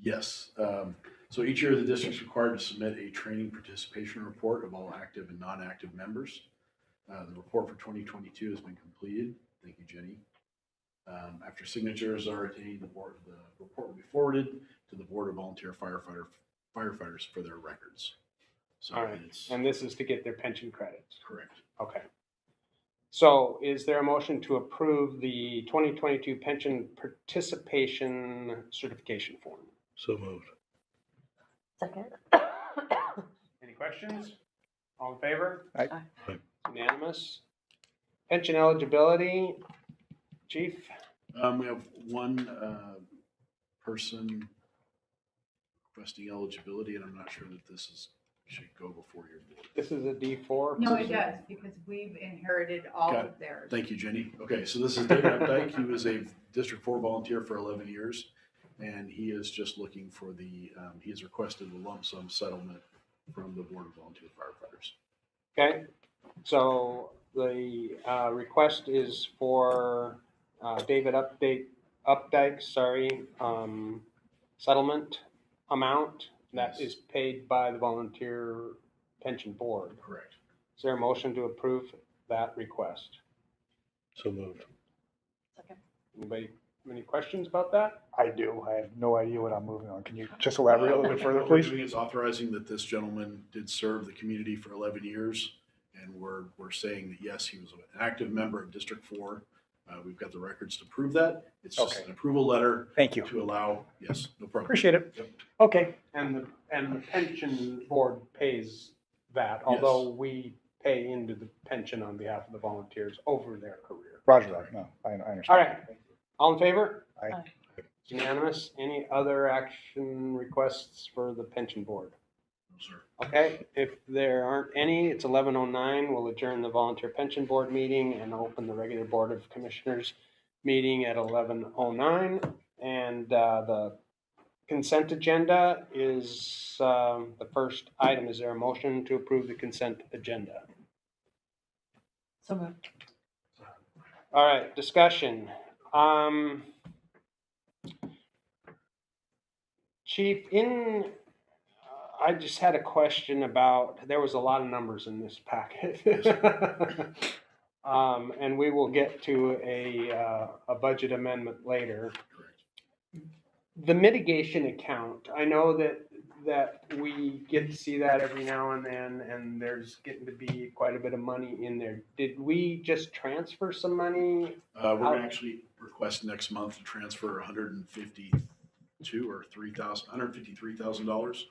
Yes. So each year the district is required to submit a training participation report of all active and non-active members. The report for 2022 has been completed. Thank you, Jenny. After signatures are attained, the report will be forwarded to the Board of Volunteer Firefighters for their records. So all right, and this is to get their pension credits. Correct. Okay. So is there a motion to approve the 2022 pension participation certification form? So moved. Second. Any questions? All in favor? Aye. Unanimous. Pension eligibility, Chief? We have one person requesting eligibility, and I'm not sure that this should go before your board. This is a D4? No, it does, because we've inherited all Got of theirs. Thank you, Jenny. Okay, so this is David Updike. He was a District 4 volunteer for 11 years, and he is just looking for the, he has requested a lump sum settlement from the Board of Volunteer Firefighters. Okay, so the request is for David Updike, settlement amount that Yes. is paid by the Volunteer Pension Board. Correct. Is there a motion to approve that request? So moved. Second. Anybody have any questions about that? I do. I have no idea what I'm moving on. Can you just elaborate a little bit further, What we're please? doing is authorizing that this gentleman did serve the community for 11 years, and we're saying that, yes, he was an active member of District 4. We've got the records to prove that. It's just Okay. an approval letter Thank you. to allow, yes, no problem. Appreciate it. Yep. Okay. And the pension board pays that, although we pay into the pension on behalf of the volunteers over their career. Roger that. No, I understand. All right, all in favor? Aye. It's unanimous. Any other action requests for the pension board? No, sir. Okay, if there aren't any, it's 11:09. We'll adjourn the volunteer pension board meeting and open the regular board of commissioners meeting at 11:09. And the consent agenda is the first item. Is there a motion to approve the consent agenda? So moved. All right, discussion. Chief, I just had a question about, there was a lot of numbers in this packet. And we will get to a budget amendment later. Correct. The mitigation account, I know that we get to see that every now and then, and there's getting to be quite a bit of money in there. Did we just transfer some money? We're going to actually request next month to transfer $153,000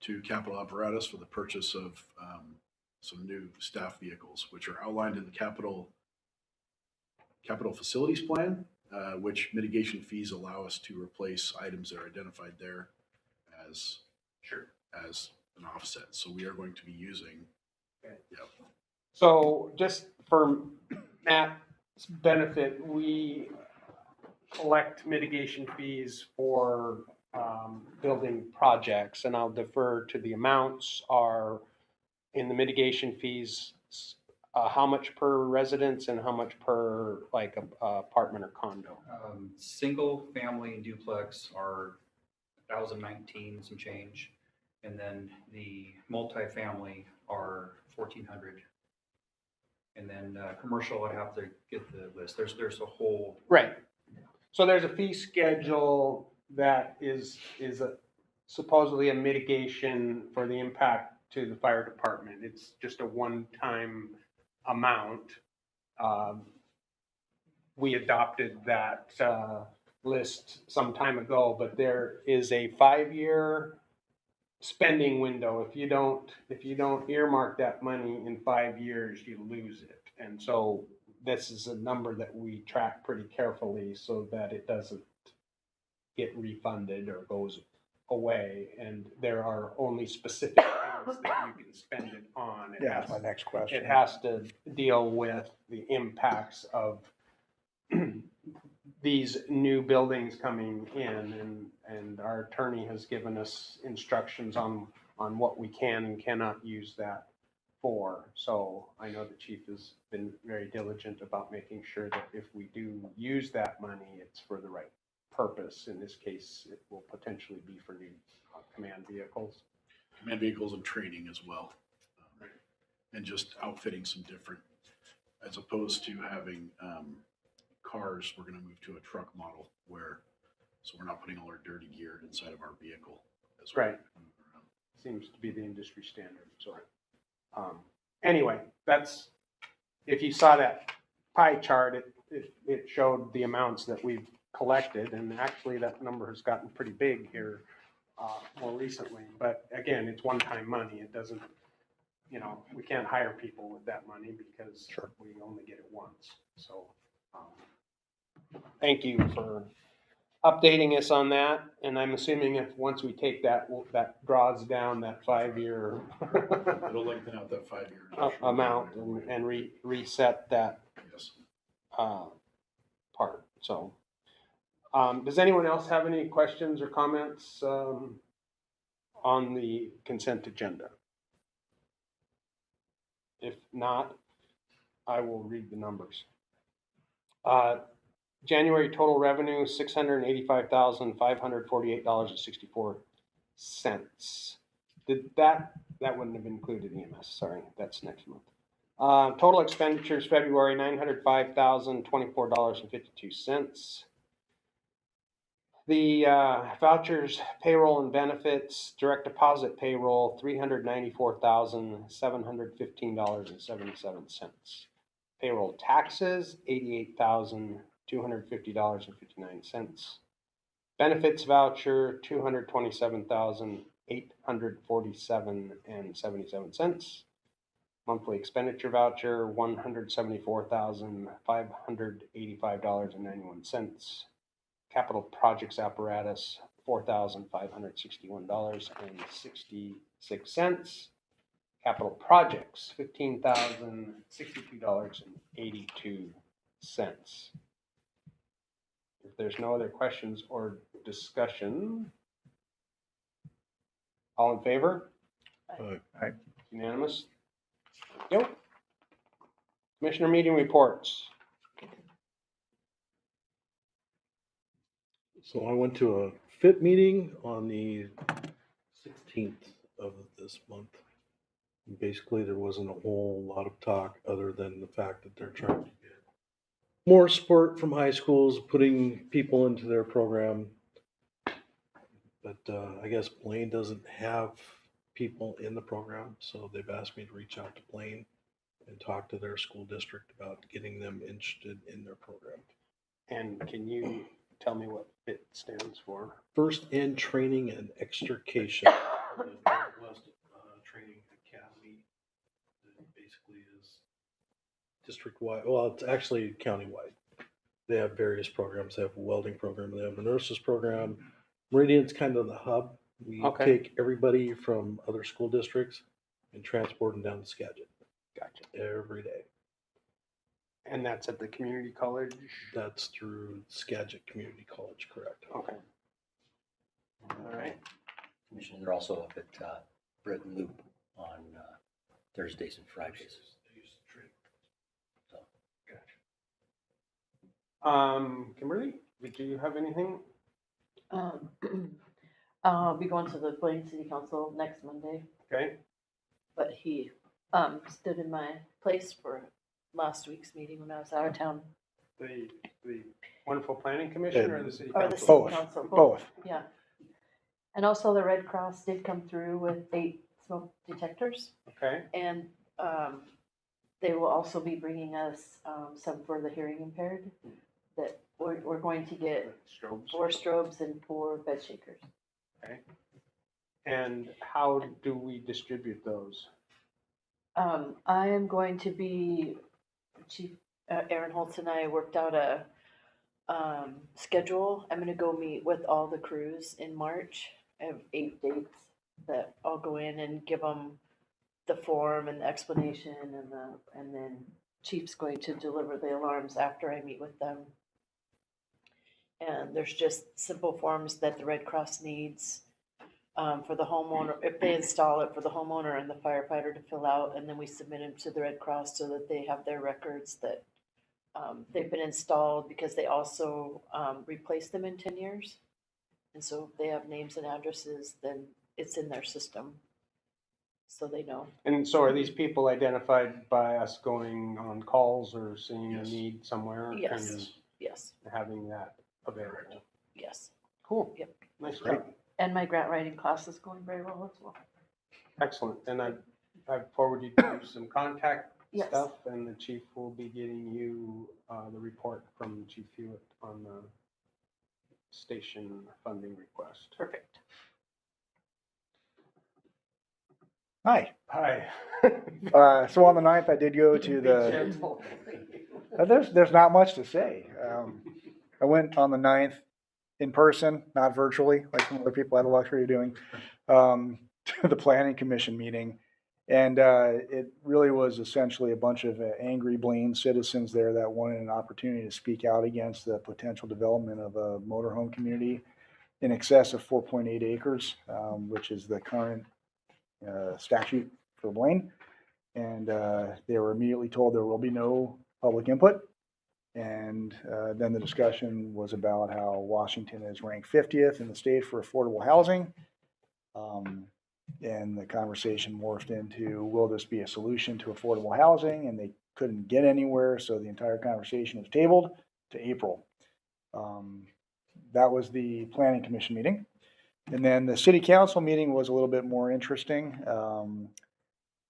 to capital apparatus for the purchase of some new staff vehicles, which are outlined in the capital facilities plan, which mitigation fees allow us to replace items that are identified there as an offset. So we are going to be using. Okay. Yep. So just for Matt's benefit, we collect mitigation fees for building projects, and I'll defer to the amounts are in the mitigation fees, how much per residence and how much per like a apartment or condo? Single family and duplex are 1,019 some change, and then the multifamily are 1,400. And then commercial, I'd have to get the list. There's a whole Right. So there's a fee schedule that is supposedly a mitigation for the impact to the fire department. It's just a one-time amount. We adopted that list some time ago, but there is a 5-year spending window. If you don't earmark that money in 5 years, you lose it. And so this is a number that we track pretty carefully so that it doesn't get refunded or goes away. And there are only specific things that you can spend it on. Yeah, that's my next question. It has to deal with the impacts of these new buildings coming in, and our attorney has given us instructions on what we can and cannot use that for. So I know the chief has been very diligent about making sure that if we do use that money, it's for the right purpose. In this case, it will potentially be for new command vehicles. Command vehicles and training as well. And just outfitting some different, as opposed to having cars, we're gonna move to a truck model where, so we're not putting all our dirty gear inside of our vehicle as well. Right. Seems to be the industry standard, so. Anyway, that's, if you saw that pie chart, it showed the amounts that we've collected, and actually that number has gotten pretty big here more recently. But again, it's one-time money. It doesn't, we can't hire people with that money because we only get it once. So, thank you for updating us on that. And I'm assuming if once we take that, that draws down that 5-year It'll lengthen out that 5 years. amount and reset that Yes. part. So, does anyone else have any questions or comments on the consent agenda? If not, I will read the numbers. January total revenue, $685,548.64. That wouldn't have included EMS, sorry, that's next month. Total expenditures, February, $905,024.52. The vouchers, payroll and benefits, direct deposit payroll, $394,715.77. Payroll taxes, $88,250.59. Benefits voucher, $227,847.77. Monthly expenditure voucher, $174,585.91. Capital projects apparatus, $4,561.66. Capital projects, $15,062.82. If there's no other questions or discussion, all in favor? Aye. Unanimous? Yep. Commissioner meeting reports. So I went to a FIT meeting on the 16th of this month. And basically, there wasn't a whole lot of talk other than the fact that they're trying to get more support from high schools, putting people into their program. But I guess Blaine doesn't have people in the program, so they've asked me to reach out to Blaine and talk to their school district about getting them interested in their program. And can you tell me what FIT stands for? First in Training and Extrication. The Northwest Training Academy. It basically is district-wide. Well, it's actually county-wide. They have various programs. They have a welding program. They have a nurses program. Meridian's kind of the hub. We take everybody from other school districts and transport them down to Skagit. Gotcha. Every day. And that's at the community college? That's through Skagit Community College, correct? Okay. All right. Commissioner, they're also up at Britton Loop on Thursdays and Fridays. So. Kimberly, did you have anything? I'll be going to the Blaine City Council next Monday, Okay. but he stood in my place for last week's meeting when I was out of town. The wonderful planning commission or the city Or the council? city Both. council. Both. Yeah. And also the Red Cross did come through with 8 smoke detectors, Okay. and they will also be bringing us some for the hearing impaired, that we're going to get Strobes. 4 strobes and 4 bed shakers. Okay. And how do we distribute those? I am going to be, Chief Aaron Holtz and I worked out a schedule. I'm gonna go meet with all the crews in March. I have 8 dates that I'll go in and give them the form and the explanation, and then Chief's going to deliver the alarms after I meet with them. And there's just simple forms that the Red Cross needs for the homeowner, if they install it, for the homeowner and the firefighter to fill out, and then we submit them to the Red Cross so that they have their records that they've been installed because they also, replaced them in 10 years. And so if they have names and addresses, then it's in their system. So they know. And so are these people identified by us going on calls or seeing a Yes. need somewhere? Yes. And Yes, having that available. yes. Cool. Yep. Nice Great. job. And my grant writing class is going very well as well. Excellent. And I've forwarded you some contact Yes. stuff, and the chief will be getting you the report from Chief Hewitt on the station funding request. Perfect. Hi. Hi. So on the 9th, I did go to the, there's not much to say. I went on the 9th in person, not virtually, like some other people had the luxury of doing, to the planning commission meeting. And it really was essentially a bunch of angry Blaine citizens there that wanted an opportunity to speak out against the potential development of a motorhome community in excess of 4.8 acres, which is the current statute for Blaine. And they were immediately told there will be no public input. And then the discussion was about how Washington is ranked 50th in the state for affordable housing. And the conversation morphed into, will this be a solution to affordable housing? And they couldn't get anywhere, so the entire conversation was tabled to April. That was the planning commission meeting. And then the city council meeting was a little bit more interesting.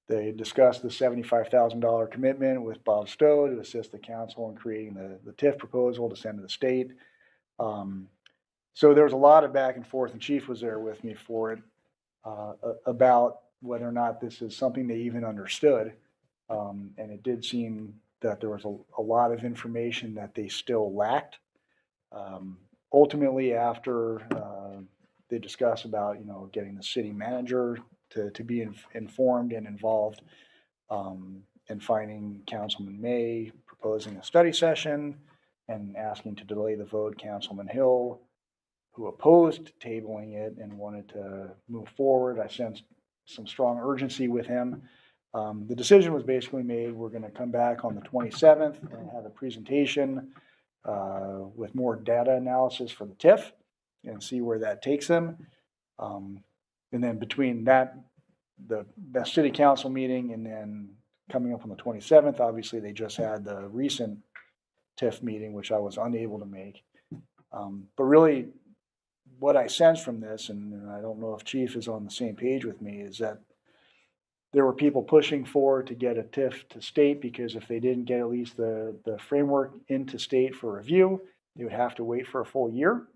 They discussed the $75,000 commitment with Bob Stowe to assist the council in creating the TIF proposal to send to the state. So there was a lot of back and forth, and Chief was there with me for it, about whether or not this is something they even understood. And it did seem that there was a lot of information that they still lacked. Ultimately, after they discuss about, getting the city manager to be informed and involved, and finding Councilman May proposing a study session and asking to delay the vote, Councilman Hill, who opposed tabling it and wanted to move forward. I sensed some strong urgency with him. The decision was basically made, we're going to come back on the 27th and have a presentation with more data analysis for the TIF and see where that takes them. And then between that city council meeting and then coming up on the 27th, obviously they just had the recent TIF meeting, which I was unable to make. But really what I sense from this, and I don't know if Chief is on the same page with me, is that there were people pushing for to get a TIF to state, because if they didn't get at least the framework into state for review, they would have to wait for a full year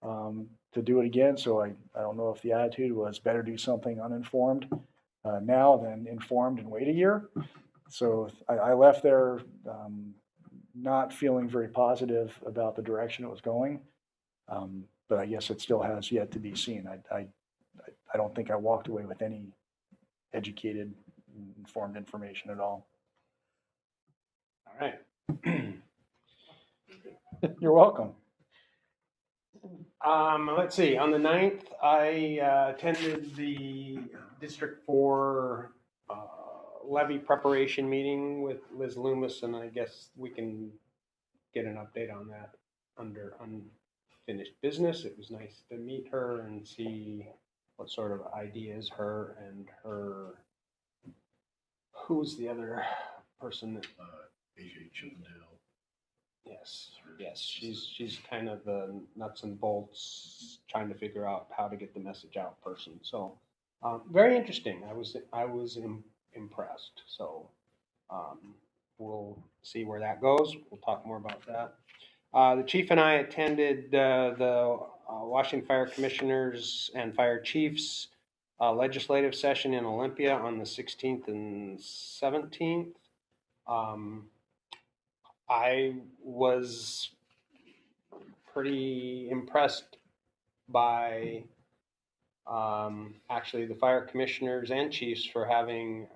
to do it again. So I don't know if the attitude was better do something uninformed now than informed and wait a year. So I left there not feeling very positive about the direction it was going. But I guess it still has yet to be seen. I don't think I walked away with any educated, informed information at all. All right. You're welcome. Let's see, on the 9th, I attended the District 4 levy preparation meeting with Liz Loomis, and I guess we can get an update on that under unfinished business. It was nice to meet her and see what sort of ideas her and her, who's the other person that, AJ Chippendale. Yes, she's kind of the nuts and bolts, trying to figure out how to get the message out person. So very interesting. I was impressed. So we'll see where that goes. We'll talk more about that. The chief and I attended the Washington Fire Commissioners and Fire Chiefs legislative session in Olympia on the 16th and 17th. I was pretty impressed by actually the fire commissioners and chiefs for having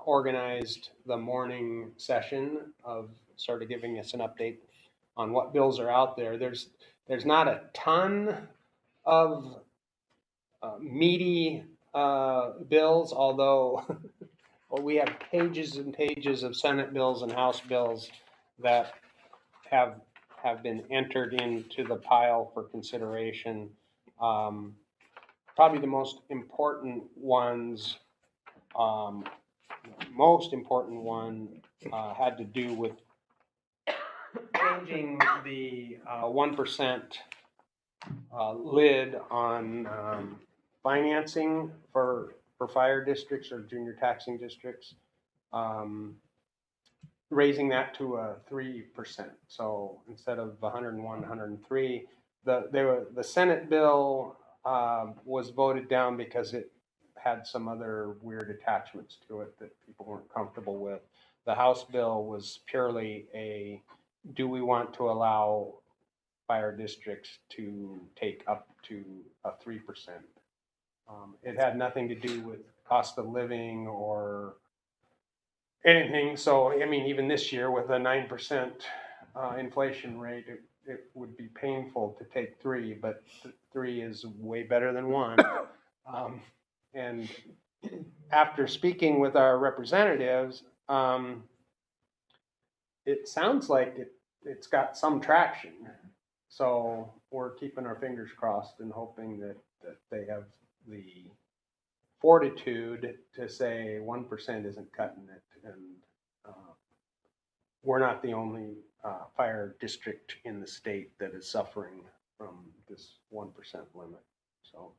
organized the morning session of sort of giving us an update on what bills are out there. There's not a ton of meaty bills, although well, we have pages and pages of Senate bills and House bills that have been entered into the pile for consideration. Probably the most important ones, most important one had to do with changing the 1% lid on financing for fire districts or junior taxing districts. Raising that to 3%. So instead of 101, 103, the Senate bill was voted down because it had some other weird attachments to it that people weren't comfortable with. The House bill was purely a, do we want to allow fire districts to take up to a 3%? It had nothing to do with cost of living or anything. So, I mean, even this year with a 9% inflation rate, it would be painful to take 3, but 3 is way better than 1. And after speaking with our representatives, it sounds like it's got some traction. So we're keeping our fingers crossed and hoping that they have the fortitude to say 1% isn't cutting it, and we're not the only fire district in the state that is suffering from this 1% limit. So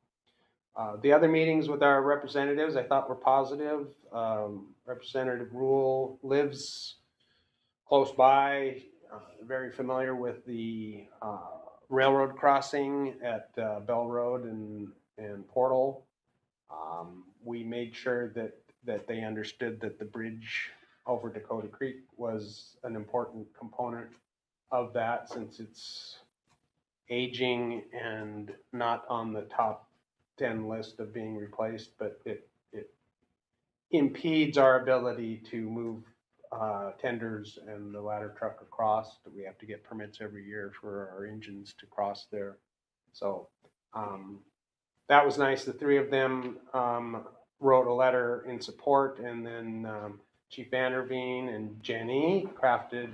the other meetings with our representatives I thought were positive. Representative Rule lives close by, very familiar with the railroad crossing at Bell Road and Portal. We made sure that they understood that the bridge over Dakota Creek was an important component of that, since it's aging and not on the top 10 list of being replaced, but it impedes our ability to move tenders and the ladder truck across. We have to get permits every year for our engines to cross there. So that was nice. The 3 of them wrote a letter in support, and then Chief Vanderveen and Jenny crafted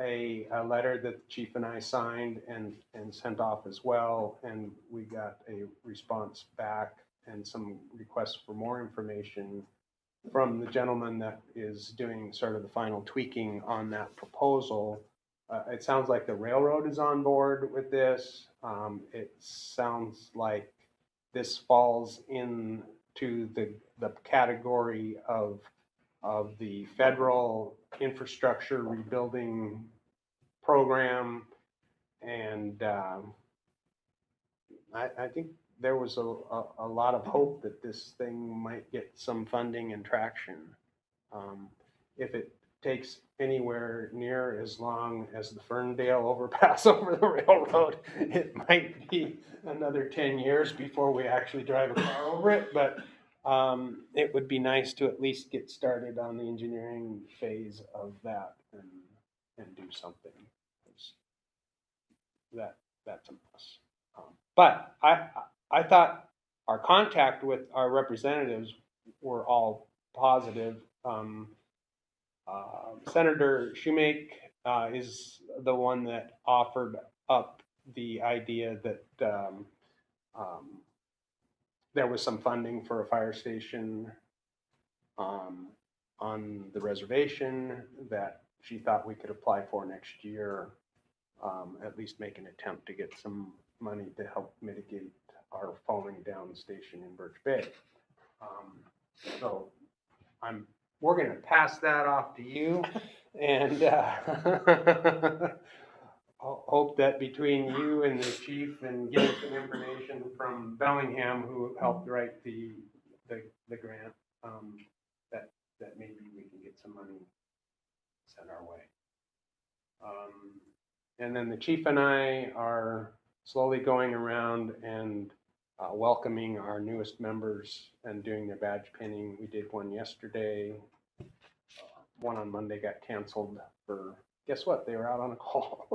a letter that the chief and I signed and sent off as well. And we got a response back and some requests for more information from the gentleman that is doing sort of the final tweaking on that proposal. It sounds like the railroad is on board with this. It sounds like this falls into the category of the federal infrastructure rebuilding program. And I think there was a lot of hope that this thing might get some funding and traction. If it takes anywhere near as long as the Ferndale overpass over the railroad, it might be another 10 years before we actually drive a car over it. But it would be nice to at least get started on the engineering phase of that and do something. That's a mess. But I thought our contact with our representatives were all positive. Senator Shoemake is the one that offered up the idea that there was some funding for a fire station on the reservation that she thought we could apply for next year, at least make an attempt to get some money to help mitigate our falling down station in Birch Bay. So we're going to pass that off to you, and hope that between you and the chief and getting some information from Bellingham, who helped write the grant, that maybe we can get some money sent our way. And then the chief and I are slowly going around and welcoming our newest members and doing their badge pinning. We did one yesterday. One on Monday got canceled for, guess what? They were out on a call.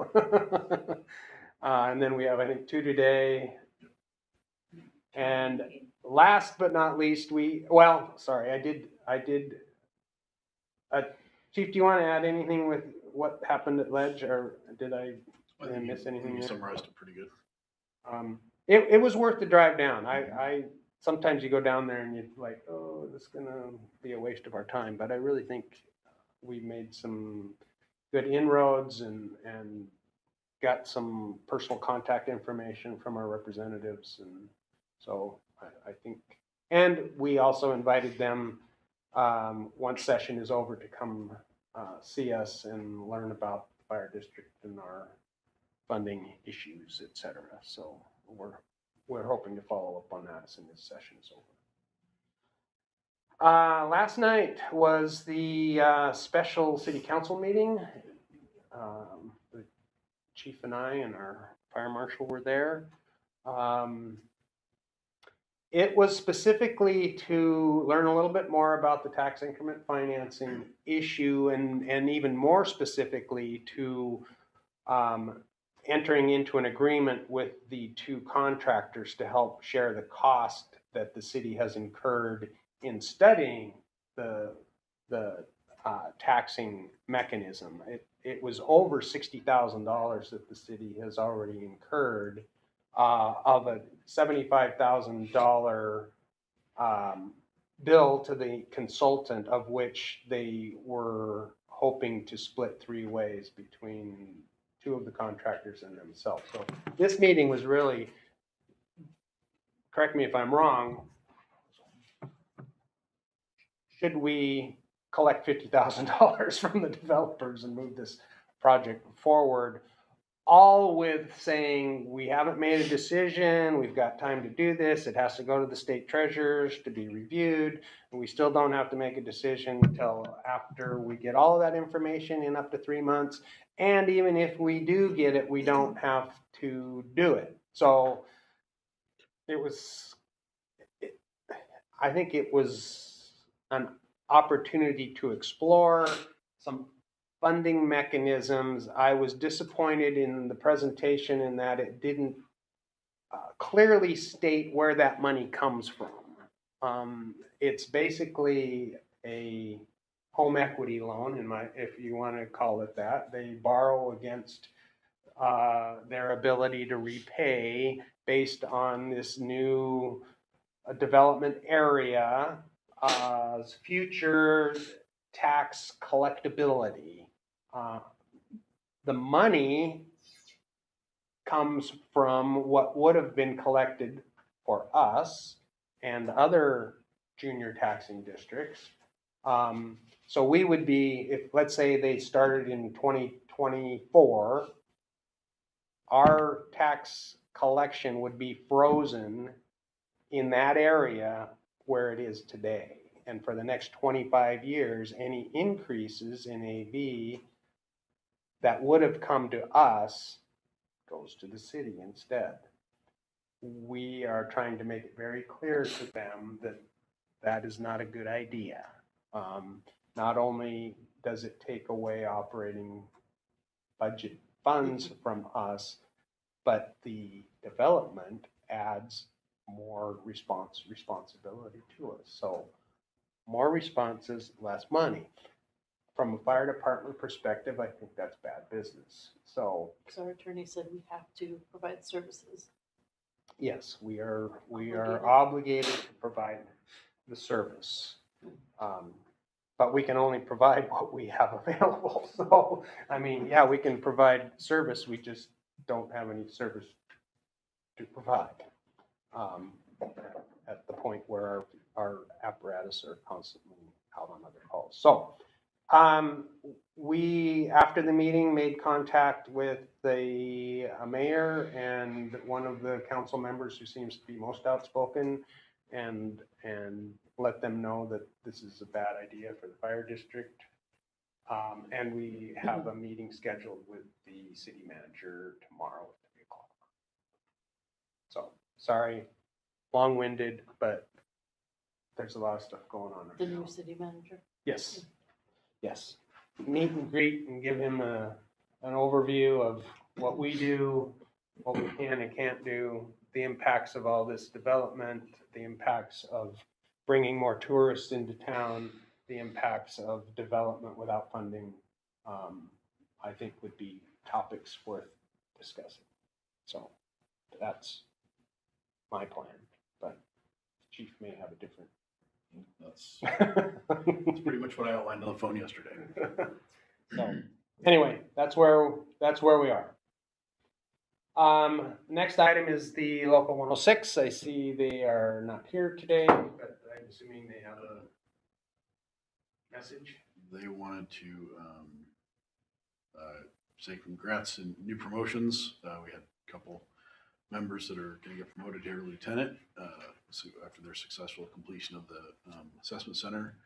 And then we have, I think, 2 today. And last but not least, I did. Chief, do you want to add anything what happened at Ledge, or did I I think miss anything you there? summarized it pretty good. It was worth the drive down. I sometimes you go down there and you're like, oh, this is gonna be a waste of our time. But I really think we made some good inroads and got some personal contact information from our representatives. And so I think, and we also invited them, once session is over, to come see us and learn about the fire district and our funding issues, et cetera. So we're hoping to follow up on that as soon as session is over. Last night was the special city council meeting. The chief and I and our fire marshal were there. It was specifically to learn a little bit more about the tax increment financing issue, and even more specifically to entering into an agreement with the two contractors to help share the cost that the city has incurred in studying the taxing mechanism. It was over $60,000 that the city has already incurred of a $75,000 bill to the consultant, of which they were hoping to split 3 ways between 2 of the contractors and themselves. So this meeting was really, correct me if I'm wrong, should we collect $50,000 from the developers and move this project forward, all with saying we haven't made a decision, we've got time to do this, it has to go to the state treasurers to be reviewed, and we still don't have to make a decision until after we get all of that information in up to 3 months. And even if we do get it, we don't have to do it. So I think it was an opportunity to explore some funding mechanisms. I was disappointed in the presentation in that it didn't clearly state where that money comes from. It's basically a home equity loan, if you want to call it that. They borrow against their ability to repay based on this new development area, future tax collectability. The money comes from what would have been collected for us and other junior taxing districts. So we would be, if let's say they started in 2024, our tax collection would be frozen in that area where it is today. And for the next 25 years, any increases in AV that would have come to us goes to the city instead. We are trying to make it very clear to them that that is not a good idea. Not only does it take away operating budget funds from us, but the development adds more responsibility to us. So more responses, less money. From a fire department perspective, I think that's bad business. So our attorney said we have to provide services. yes, we are Obligated. obligated to provide the service. But we can only provide what we have available. So, I mean, yeah, we can provide service, we just don't have any service to provide. At the point where our apparatus are constantly out on other calls. So, we, after the meeting, made contact with the mayor and one of the council members who seems to be most outspoken, and let them know that this is a bad idea for the fire district. And we have a meeting scheduled with the city manager tomorrow at 3 o'clock. So, sorry, long-winded, but there's a lot of stuff going on right The now. new city manager. Yes, yes. Meet and greet and give him an overview of what we do, what we can and can't do, the impacts of all this development, the impacts of bringing more tourists into town, the impacts of development without funding, I think would be topics worth discussing. So that's my plan, but Chief may have a different. That's pretty much what I outlined on the phone yesterday. So anyway, that's where we are. Next item is the local 106. I see they are not here today, but I'm assuming they have a message. They wanted to say congrats and new promotions. We had a couple members that are going to get promoted here, lieutenant, so after their successful completion of the assessment center.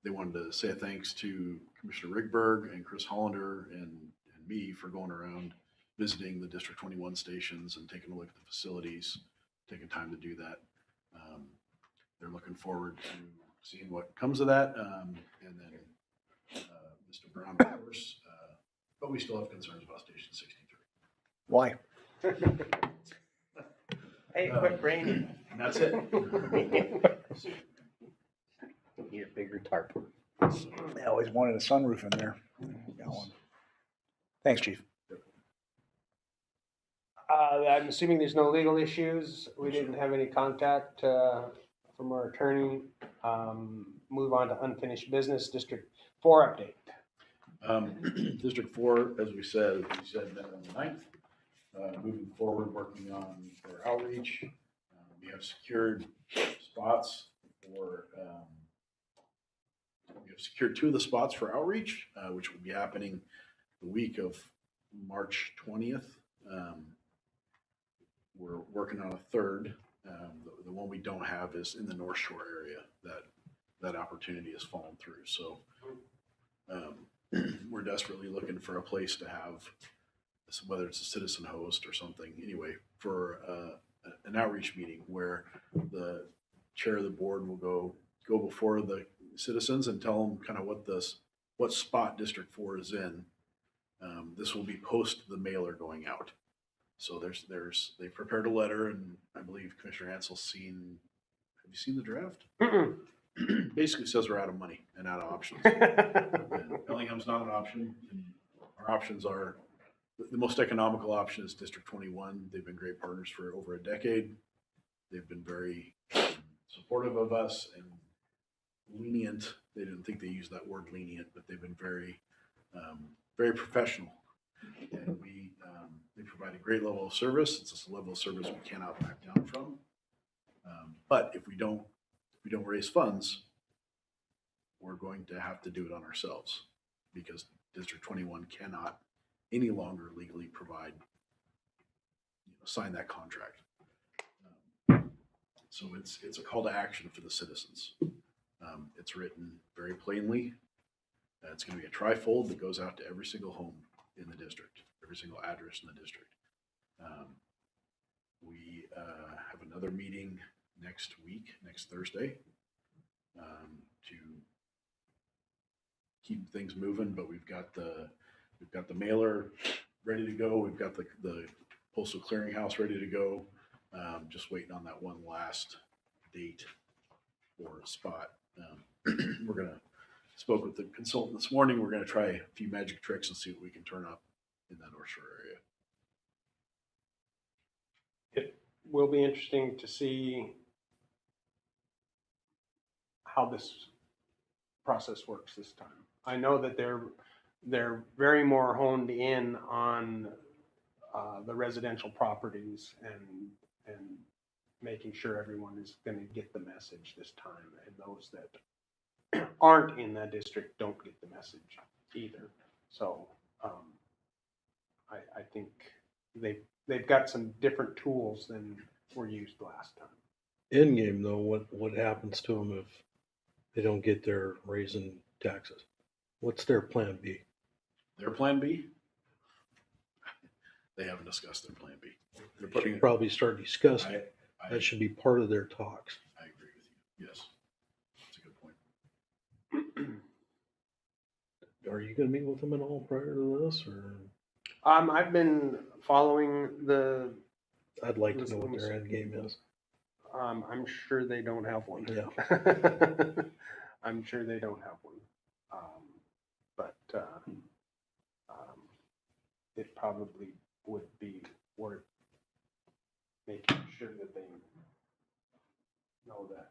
They wanted to say thanks to Commissioner Rigberg and Chris Hollander and me for going around visiting the District 21 stations and taking a look at the facilities, taking time to do that. They're looking forward to seeing what comes of that. And then Mr. Brown, of course, but we still have concerns about Station 63. Why? Hey, quit braining. And that's it. Need a bigger tarp. I always wanted a sunroof in there. Got one. Thanks, Chief. I'm assuming there's no legal issues. We didn't have any contact from our attorney. Move on to unfinished business. District 4 update. District 4, as we said met on the 9th. Moving forward, working on our outreach. We have secured spots for, we have secured 2 of the spots for outreach, which will be happening the week of March 20th. We're working on a 3rd. The one we don't have is in the North Shore area. That opportunity has fallen through. So we're desperately looking for a place to have, whether it's a citizen host or something, anyway, for an outreach meeting where the chair of the board will go before the citizens and tell them kind of what spot District 4 is in. This will be post the mailer going out. So they've prepared a letter, and I believe Commissioner Hansel's have you seen the draft? Basically says we're out of money and out of options. And Bellingham's not an option. And our options are, the most economical option is District 21. They've been great partners for over a decade. They've been very supportive of us and lenient. They didn't think they used that word lenient, but they've been very, very professional. And they provide a great level of service. It's a level of service we cannot back down from. But if we don't raise funds, we're going to have to do it on ourselves, because District 21 cannot any longer legally provide, sign that contract. So it's a call to action for the citizens. It's written very plainly. It's going to be a trifold that goes out to every single home in the district, every single address in the district. We have another meeting next Thursday, to keep things moving. But we've got the mailer ready to go. We've got the postal clearinghouse ready to go. Just waiting on that one last date for a spot. Spoke with the consultant this morning. We're gonna try a few magic tricks and see what we can turn up in that North Shore area. It will be interesting to see how this process works this time. I know that they're very more honed in on the residential properties and making sure everyone is going to get the message this time, and those that aren't in that district don't get the message either. So I think they've got some different tools than were used last time. In game though, what happens to them if they don't get their raising taxes? What's their plan B? Their plan B? They haven't discussed their plan B. They're Should putting. probably start discussing. I That should be part of their talks. I agree with you. Yes, that's a good point. Are you gonna meet with them at all prior to this, or? I've been following the. I'd like to know what their end game is. I'm sure they don't have one. Yeah. I'm sure they don't have one. But it probably would be worth making sure that they know that.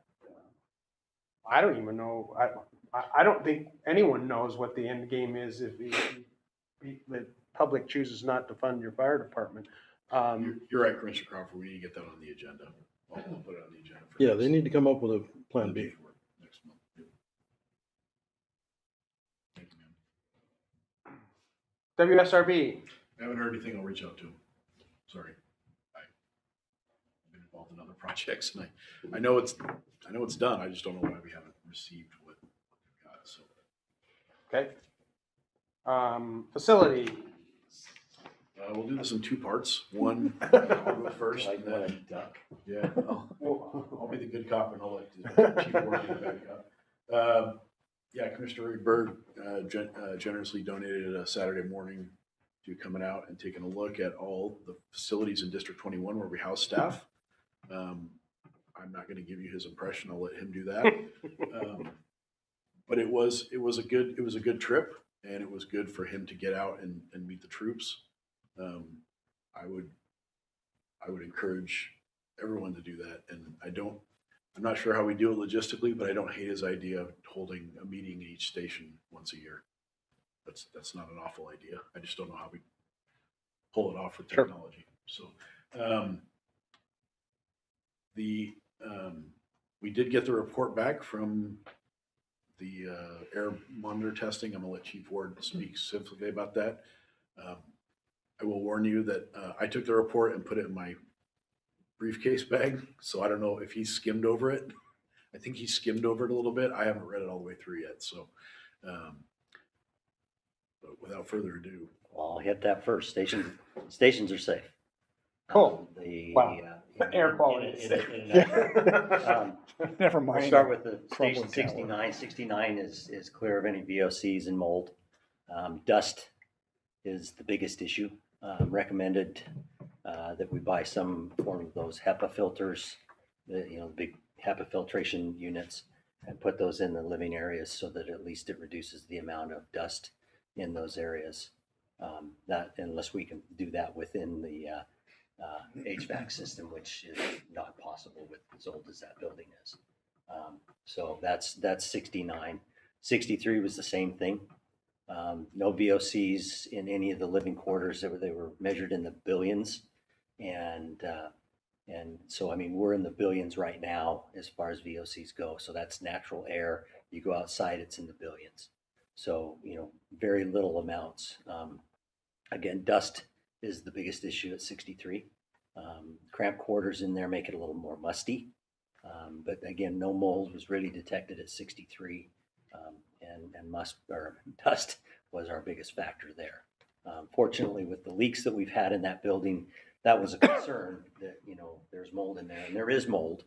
I don't even know, I don't think anyone knows what the end game is if the public chooses not to fund your fire department. You're right, Commissioner Crawford, we need to get that on the agenda. I'll put it on the agenda. for Yeah, next- they need to come up with a plan B. Next month. Yep. Thank you, ma'am. WSRB, I haven't heard anything, I'll reach out to him. Sorry. I've been involved in other projects and I know it's done, I just don't know why we haven't received what we've got, so. okay. Facility, We'll do this in two parts. One, I'll go first and then, duck. yeah, I'll be the good cop and I'll let the chief work the bad cop. Yeah, Commissioner Ray Bird generously donated a Saturday morning to coming out and taking a look at all the facilities in District 21 where we house staff. I'm not going to give you his impression. I'll let him do that. But it was a good trip, and it was good for him to get out and meet the troops. I would encourage everyone to do that, and I'm not sure how we do it logistically, but I don't hate his idea of holding a meeting in each station once a year. That's not an awful idea. I just don't know how we pull it off with Sure. technology. So, we did get the report back from the air monitor testing. I'm gonna let Chief Ward speak specifically about that. I will warn you that I took the report and put it in my briefcase bag, so I don't know if he skimmed over it. I think he skimmed over it a little bit. I haven't read it all the way through yet, so. But without further ado, Well, I'll hit that first. Stations are safe. Cool. The, Wow. Air quality is safe. Never We'll mind. start with the crumbling station tower. 69. 69 is clear of any VOCs and mold. Dust is the biggest issue. Recommended that we buy some form of those HEPA filters, the big HEPA filtration units, and put those in the living areas so that at least it reduces the amount of dust in those areas. That unless we can do that within the HVAC system, which is not possible with as old as that building is. So that's 69. 63 was the same thing. No VOCs in any of the living quarters. They were measured in the billions, and so I mean we're in the billions right now as far as VOCs go. So that's natural air. You go outside, it's in the billions. So very little amounts. Again, dust is the biggest issue at 63. Cramped quarters in there make it a little more musty. But again, no mold was really detected at 63. And dust was our biggest factor there. Fortunately, with the leaks that we've had in that building, that was a concern that, there's mold in there, and there is mold,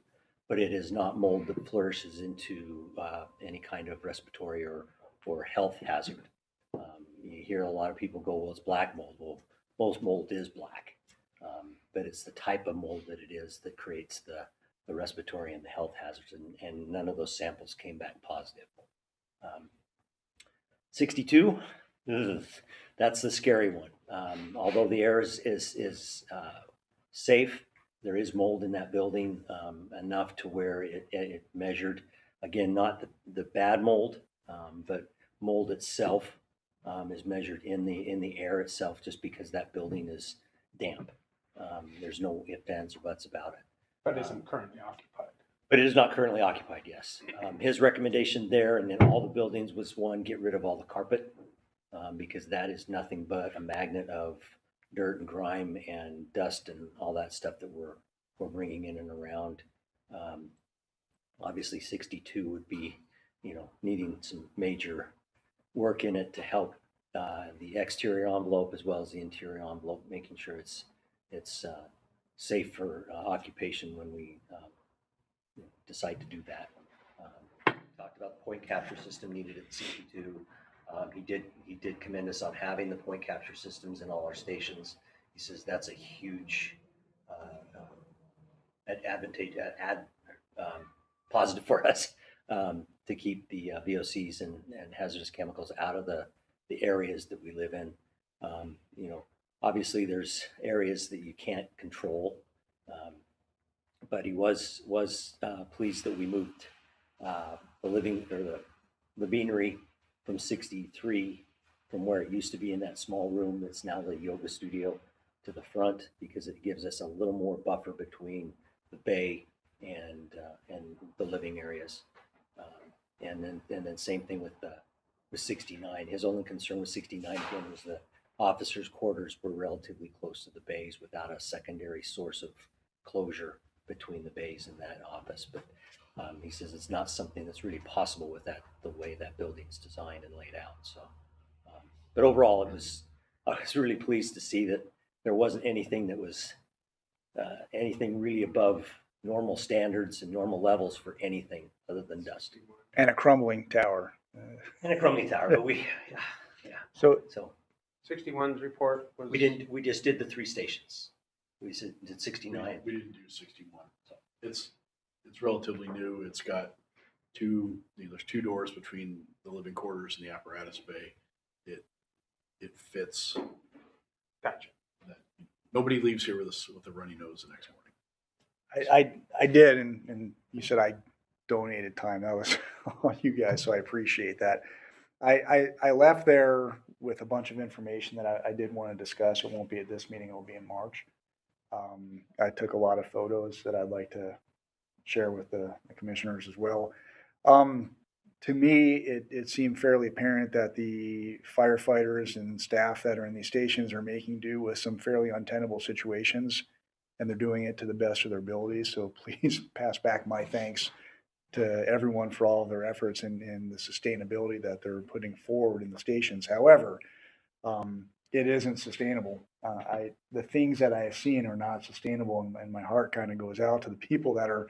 but it is not mold that flourishes into any kind of respiratory or health hazard. You hear a lot of people go, well, it's black mold. Well, most mold is black, but it's the type of mold that it is that creates the respiratory and the health hazards, and none of those samples came back positive. 62, that's the scary one. Although the air is safe, there is mold in that building enough to where it measured, again, not the bad mold, but mold itself is measured in the air itself, just because that building is damp. There's no ifs, ands, or buts about it. but isn't currently occupied. But it is not currently occupied, yes. His recommendation there and in all the buildings was, one, get rid of all the carpet, because that is nothing but a magnet of dirt and grime and dust and all that stuff that we're bringing in and around. Obviously 62 would be, needing some major work in it to help the exterior envelope as well as the interior envelope, making sure it's safe for occupation when we decide to do that. Talked about the point capture system needed at 62. He did commend us on having the point capture systems in all our stations. He says that's a huge positive for us to keep the VOCs and hazardous chemicals out of the areas that we live in. Obviously, there's areas that you can't control, but he was pleased that we moved the living or the beanery from 63 from where it used to be in that small room that's now the yoga studio to the front, because it gives us a little more buffer between the bay and the living areas. And then same thing with 69. His only concern with 69 again was the officers' quarters were relatively close to the bays without a secondary source of closure between the bays and that office. But he says it's not something that's really possible with that, the way that building's designed and laid out. So, but overall, I was really pleased to see that there wasn't anything that was anything really above normal standards and normal levels for anything other than dust. And a crumbling tower. And a crumbling tower, but So, so 61's report was. we just did the 3 stations. We did 69. We didn't do 61. So it's relatively new. It's got there's 2 doors between the living quarters and the apparatus bay. It fits. Gotcha. That nobody leaves here with a runny nose the next morning. I did, and you said I donated time. That was on you guys, so I appreciate that. I left there with a bunch of information that I did want to discuss. It won't be at this meeting, it will be in March. I took a lot of photos that I'd like to share with the commissioners as well. To me, it seemed fairly apparent that the firefighters and staff that are in these stations are making do with some fairly untenable situations, and they're doing it to the best of their abilities. So please pass back my thanks to everyone for all of their efforts and the sustainability that they're putting forward in the stations. However, it isn't sustainable. The things that I have seen are not sustainable, and my heart kind of goes out to the people that are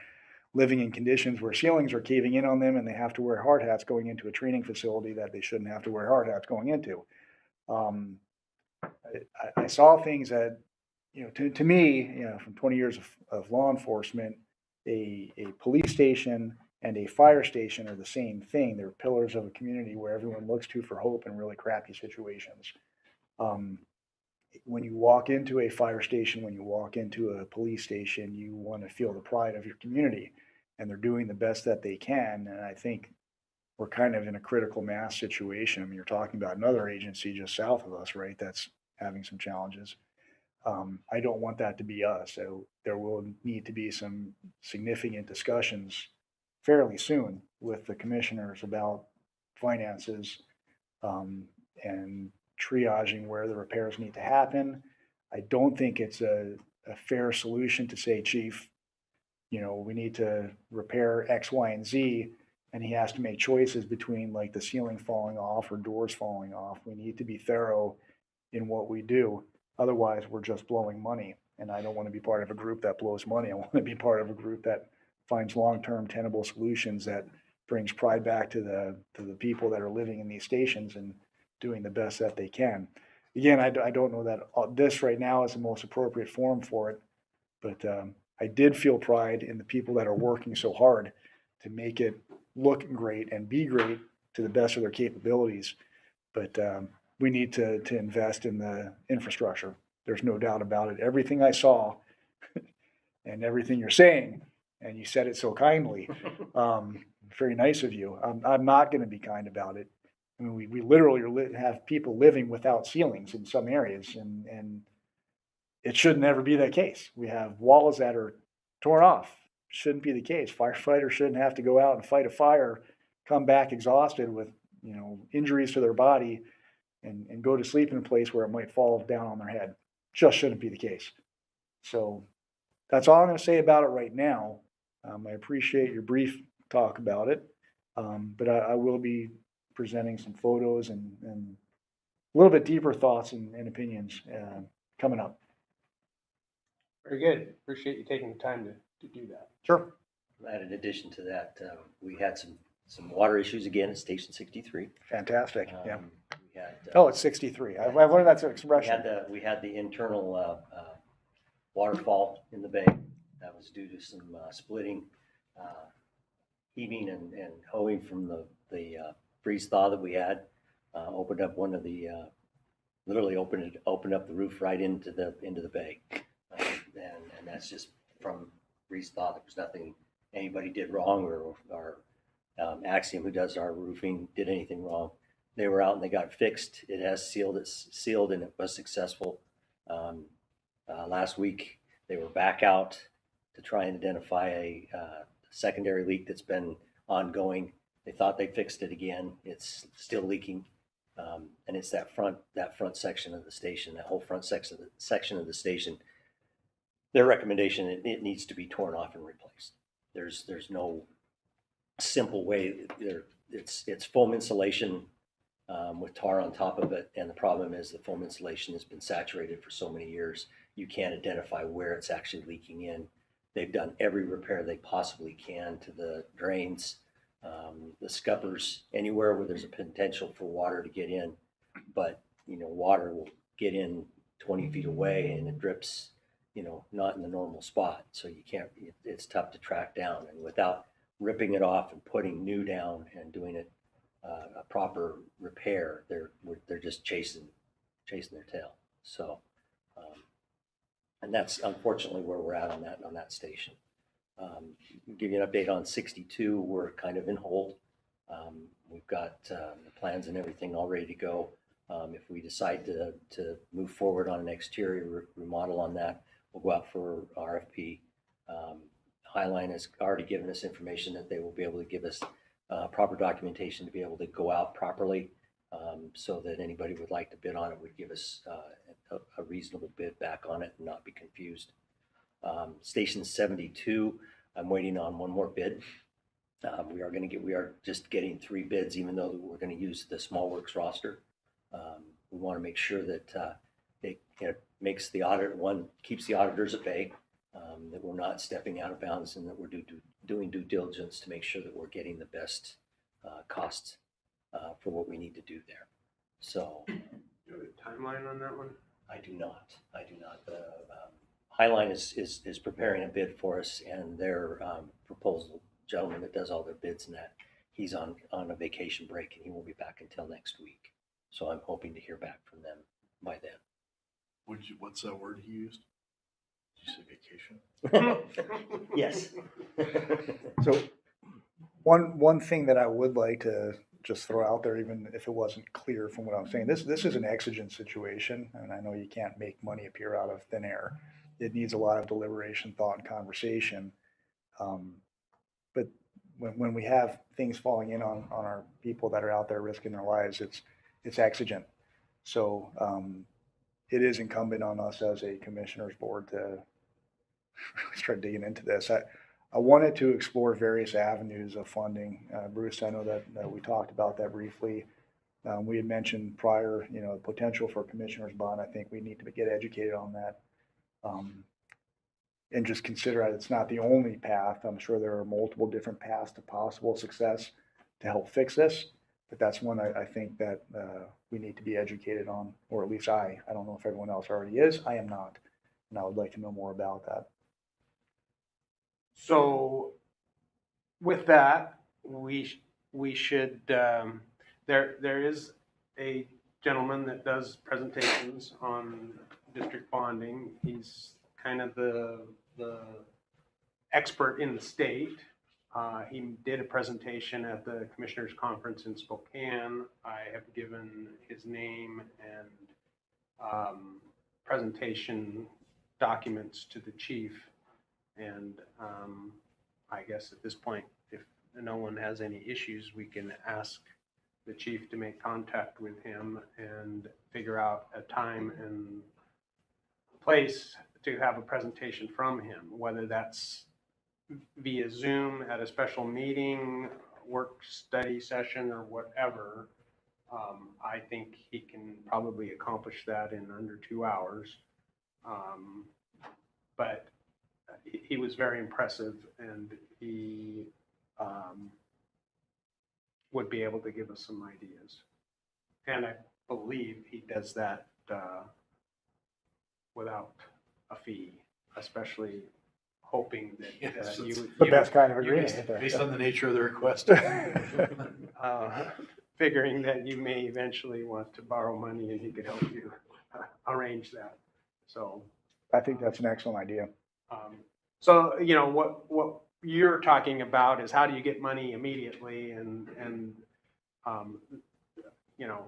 living in conditions where ceilings are caving in on them and they have to wear hard hats going into a training facility that they shouldn't have to wear hard hats going into. I saw things that, to me, from 20 years of law enforcement, a police station and a fire station are the same thing. They're pillars of a community where everyone looks to for hope in really crappy situations. When you walk into a fire station, when you walk into a police station, you want to feel the pride of your community, and they're doing the best that they can. And I think we're kind of in a critical mass situation. I mean, you're talking about another agency just south of us, right? That's having some challenges. I don't want that to be us. So there will need to be some significant discussions fairly soon with the commissioners about finances, and triaging where the repairs need to happen. I don't think it's a fair solution to say, Chief, we need to repair X, Y, and Z, and he has to make choices between like the ceiling falling off or doors falling off. We need to be thorough in what we do. Otherwise, we're just blowing money. And I don't want to be part of a group that blows money. I want to be part of a group that finds long-term tenable solutions that brings pride back to the people that are living in these stations and doing the best that they can. Again, I don't know that this right now is the most appropriate forum for it, but I did feel pride in the people that are working so hard to make it look great and be great to the best of their capabilities. But we need to invest in the infrastructure. There's no doubt about it. Everything I saw and everything you're saying, and you said it so kindly, very nice of you. I'm not going to be kind about it. I mean, we literally have people living without ceilings in some areas, and it should never be that case. We have walls that are torn off. Shouldn't be the case. Firefighters shouldn't have to go out and fight a fire, come back exhausted with injuries to their body, and go to sleep in a place where it might fall down on their head. Just shouldn't be the case. So that's all I'm going to say about it right now. I appreciate your brief talk about it, but I will be presenting some photos and a little bit deeper thoughts and opinions coming up. Very good. Appreciate you taking the time to do that. Sure. And in addition to that, we had some water issues again at Station 63. Fantastic. Yeah. We had, It's 63. I've learned that's an expression. We had the internal waterfall in the bay that was due to some splitting, heaving and hoeing from the freeze thaw that we had. Opened up one of the literally opened up the roof right into the bay. And that's just from Reese thought there was nothing anybody did wrong, or Axiom, who does our roofing, did anything wrong. They were out and they got it fixed. It has sealed, it's sealed, and it was successful. Last week, they were back out to try and identify a secondary leak that's been ongoing. They thought they fixed it again. It's still leaking. And it's that front section of the station, that whole front section of the station. Their recommendation, it needs to be torn off and replaced. There's no simple way. It's foam insulation with tar on top of it, and the problem is the foam insulation has been saturated for so many years, you can't identify where it's actually leaking in. They've done every repair they possibly can to the drains, the scuppers, anywhere where there's a potential for water to get in, but water will get in 20 feet away and it drips, not in the normal spot, so you can't. It's tough to track down, and without ripping it off and putting new down and doing it a proper repair, they're just chasing their tail. So, and that's unfortunately where we're at on that station. Give you an update on 62. We're kind of in hold. We've got the plans and everything all ready to go. If we decide to move forward on an exterior remodel on that, we'll go out for RFP. Highline has already given us information that they will be able to give us proper documentation to be able to go out properly, so that anybody who would like to bid on it would give us a reasonable bid back on it and not be confused. Station 72, I'm waiting on one more bid. We are just getting 3 bids, even though we're going to use the Small Works roster. We want to make sure that it makes the audit, keeps the auditors at bay, that we're not stepping out of bounds, and that we're doing due diligence to make sure that we're getting the best costs for what we need to do there. So, Do you have a timeline on that one? I do not. The Highline is preparing a bid for us, and their proposal gentleman that does all their bids and that, he's on a vacation break, and he won't be back until next week. So I'm hoping to hear back from them by then. What's that word he used? Did you say vacation? Yes. So one thing that I would like to just throw out there, even if it wasn't clear from what I'm saying, this is an exigent situation, and I know you can't make money appear out of thin air. It needs a lot of deliberation, thought, and conversation. But when we have things falling in on our people that are out there risking their lives, it's exigent. So it is incumbent on us as a commissioners board to start digging into this. I wanted to explore various avenues of funding. Bruce, I know that we talked about that briefly. We had mentioned prior, the potential for commissioner's bond. I think we need to get educated on that, and just consider that it's not the only path. I'm sure there are multiple different paths to possible success to help fix this, but that's one I think that we need to be educated on, or at least I don't know if everyone else already is. I am not, and I would like to know more about that. So with that, we should, there is a gentleman that does presentations on district bonding. He's kind of the expert in the state. He did a presentation at the Commissioners Conference in Spokane. I have given his name and presentation documents to the chief. And I guess at this point, if no one has any issues, we can ask the chief to make contact with him and figure out a time and place to have a presentation from him, whether that's via Zoom at a special meeting, work study session, or whatever. I think he can probably accomplish that in under 2 hours. But he was very impressive, and he would be able to give us some ideas. And I believe he does that without a fee, especially hoping that Yes, you The best kind of agreement. Based on the nature of the request. figuring that you may eventually want to borrow money and he could help you arrange that. So, I think that's an excellent idea. so, you know, what you're talking about is how do you get money immediately and, you know,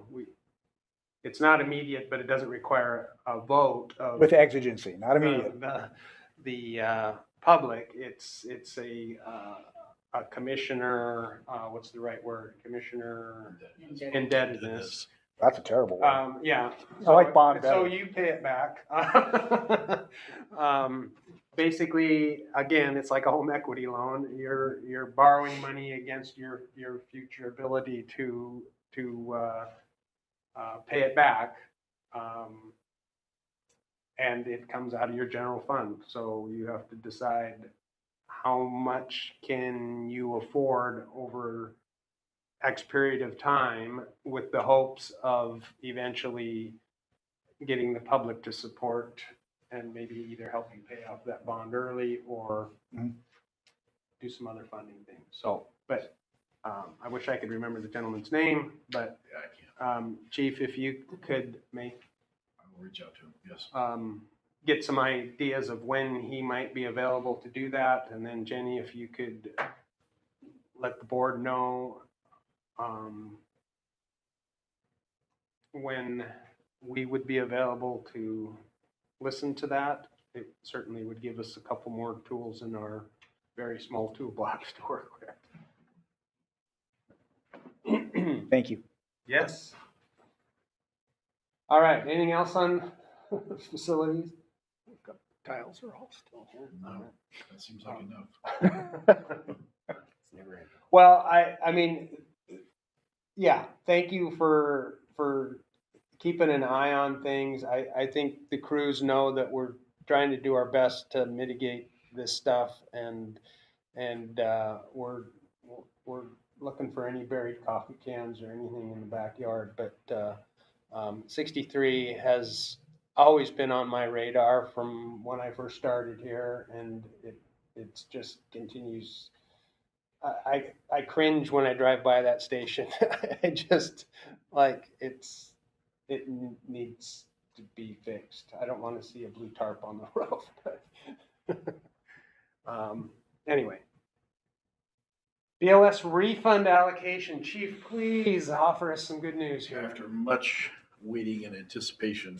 it's not immediate, but it doesn't require a vote of With exigency, not immediate. the public. It's a commissioner, what's the right word? Commissioner indebtedness. That's a terrible one. Yeah. I like bond So better. you pay it back. Basically, again, it's like a home equity loan. You're borrowing money against your future ability to pay it back. And it comes out of your general fund. So you have to decide how much can you afford over X period of time with the hopes of eventually getting the public to support and maybe either help you pay off that bond early or do some other funding things. So, but I wish I could remember the gentleman's name, but Yeah, I can't. Chief, if you could make I will reach out to him, yes. get some ideas of when he might be available to do that. And then Jenny, if you could let the board know when we would be available to listen to that. It certainly would give us a couple more tools in our very small toolbox to work with. Thank you. Yes. All right, anything else on facilities? Tiles are all still here. No, that seems like enough. Well, I mean, yeah, thank you for keeping an eye on things. I think the crews know that we're trying to do our best to mitigate this stuff, and we're looking for any buried coffee cans or anything in the backyard. But 63 has always been on my radar from when I first started here, and it's just continues. I cringe when I drive by that station. I just like it needs to be fixed. I don't want to see a blue tarp on the roof. But anyway, BLS refund allocation. Chief, please offer us some good news here. After much waiting and anticipation,